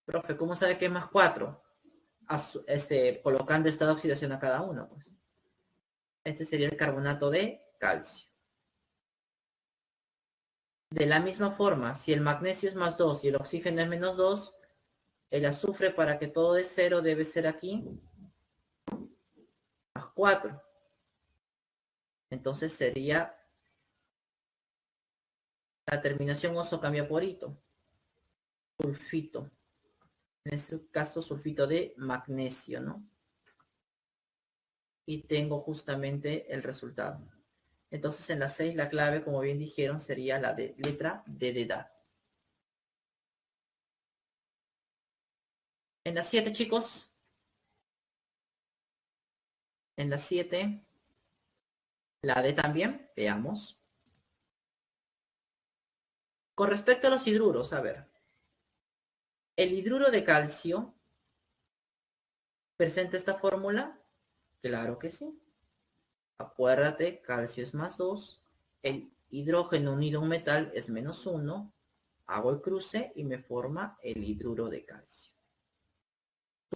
Profe, ¿cómo sabe que es más 4? Colocando estado de oxidación a cada uno, pues. Este sería el carbonato de calcio. De la misma forma, si el magnesio es más 2 y el oxígeno es menos 2, el azufre, para que todo es 0, debe ser aquí más 4. Entonces sería, la terminación oso cambia por hito. Sulfito. En este caso, sulfito de magnesio, ¿no? Y tengo justamente el resultado. Entonces, en la 6, la clave, como bien dijeron, sería la de letra D de edad. En la 7, chicos. En la 7, la D también. Veamos. Con respecto a los hidruros, a ver. El hidruro de calcio presenta esta fórmula. Claro que sí. Acuérdate, calcio es más 2. El hidrógeno unido a un metal es menos 1. Hago el cruce y me forma el hidruro de calcio.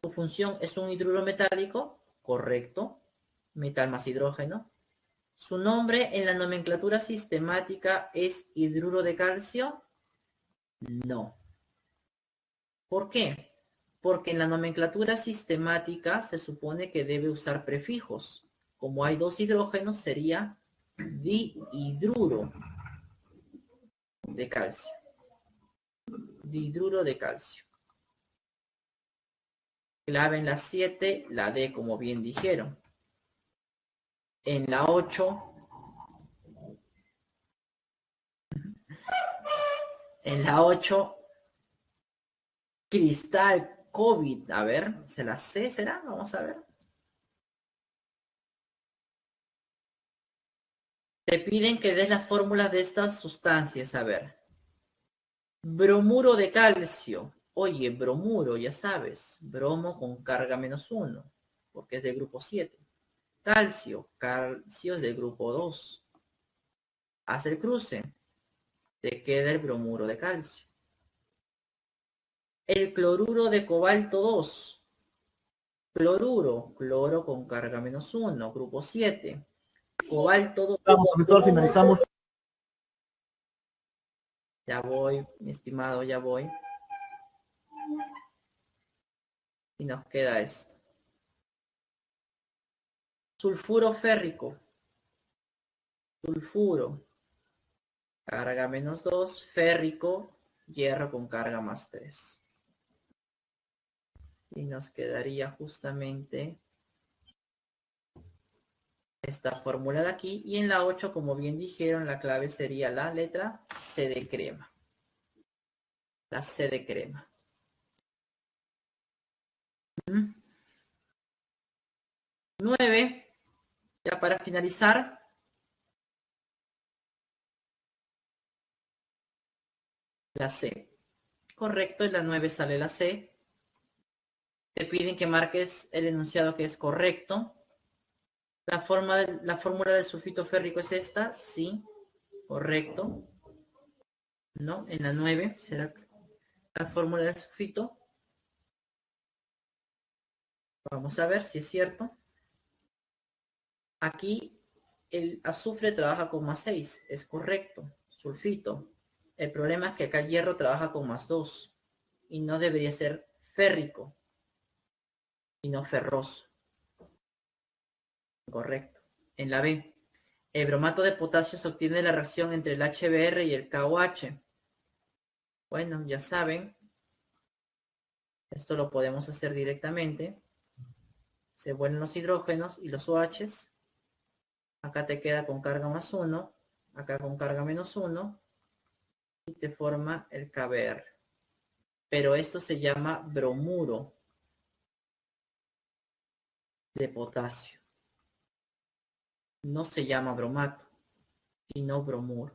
Su función es un hidruro metálico, correcto, metal más hidrógeno. Su nombre en la nomenclatura sistemática es hidruro de calcio, no. ¿Por qué? Porque en la nomenclatura sistemática se supone que debe usar prefijos. Como hay dos hidrógenos, sería dihidruro de calcio. Dihidruro de calcio. Clave en la 7, la D, como bien dijeron. En la 8, cristal COVID. A ver, ¿se la sé? ¿Será? Vamos a ver. Te piden que des las fórmulas de estas sustancias. A ver. Bromuro de calcio. Oye, bromuro, ya sabes. Bromo con carga -1, porque es del grupo 7. Calcio. Calcio es del grupo 2. Haz el cruce. Te queda el bromuro de calcio. El cloruro de cobalto 2. Cloruro. Cloro con carga -1. Grupo 7. Cobalto 2. Vamos, profesor, finalizamos. Ya voy, mi estimado, ya voy. Y nos queda esto. Sulfuro férrico. Sulfuro. Carga -2. Férrico. Hierro con carga +3. Y nos quedaría justamente esta fórmula de aquí. Y en la 8, como bien dijeron, la clave sería la letra C de crema. La C de crema. 9. Ya para finalizar. La C. Correcto, en la 9 sale la C. Te piden que marques el enunciado que es correcto. La fórmula del sulfito férrico es esta. Sí, correcto. No, en la 9 será la fórmula del sulfito. Vamos a ver si es cierto. Aquí el azufre trabaja con +6. Es correcto. Sulfito. El problema es que acá el hierro trabaja con +2. Y no debería ser férrico. Y no ferroso. Correcto. En la B. El bromato de potasio se obtiene de la reacción entre el HBr y el KOH. Bueno, ya saben. Esto lo podemos hacer directamente. Se vuelven los hidrógenos y los OHs. Acá te queda con carga +1. Acá con carga -1. Y te forma el KBr. Pero esto se llama bromuro de potasio. No se llama bromato, sino bromuro.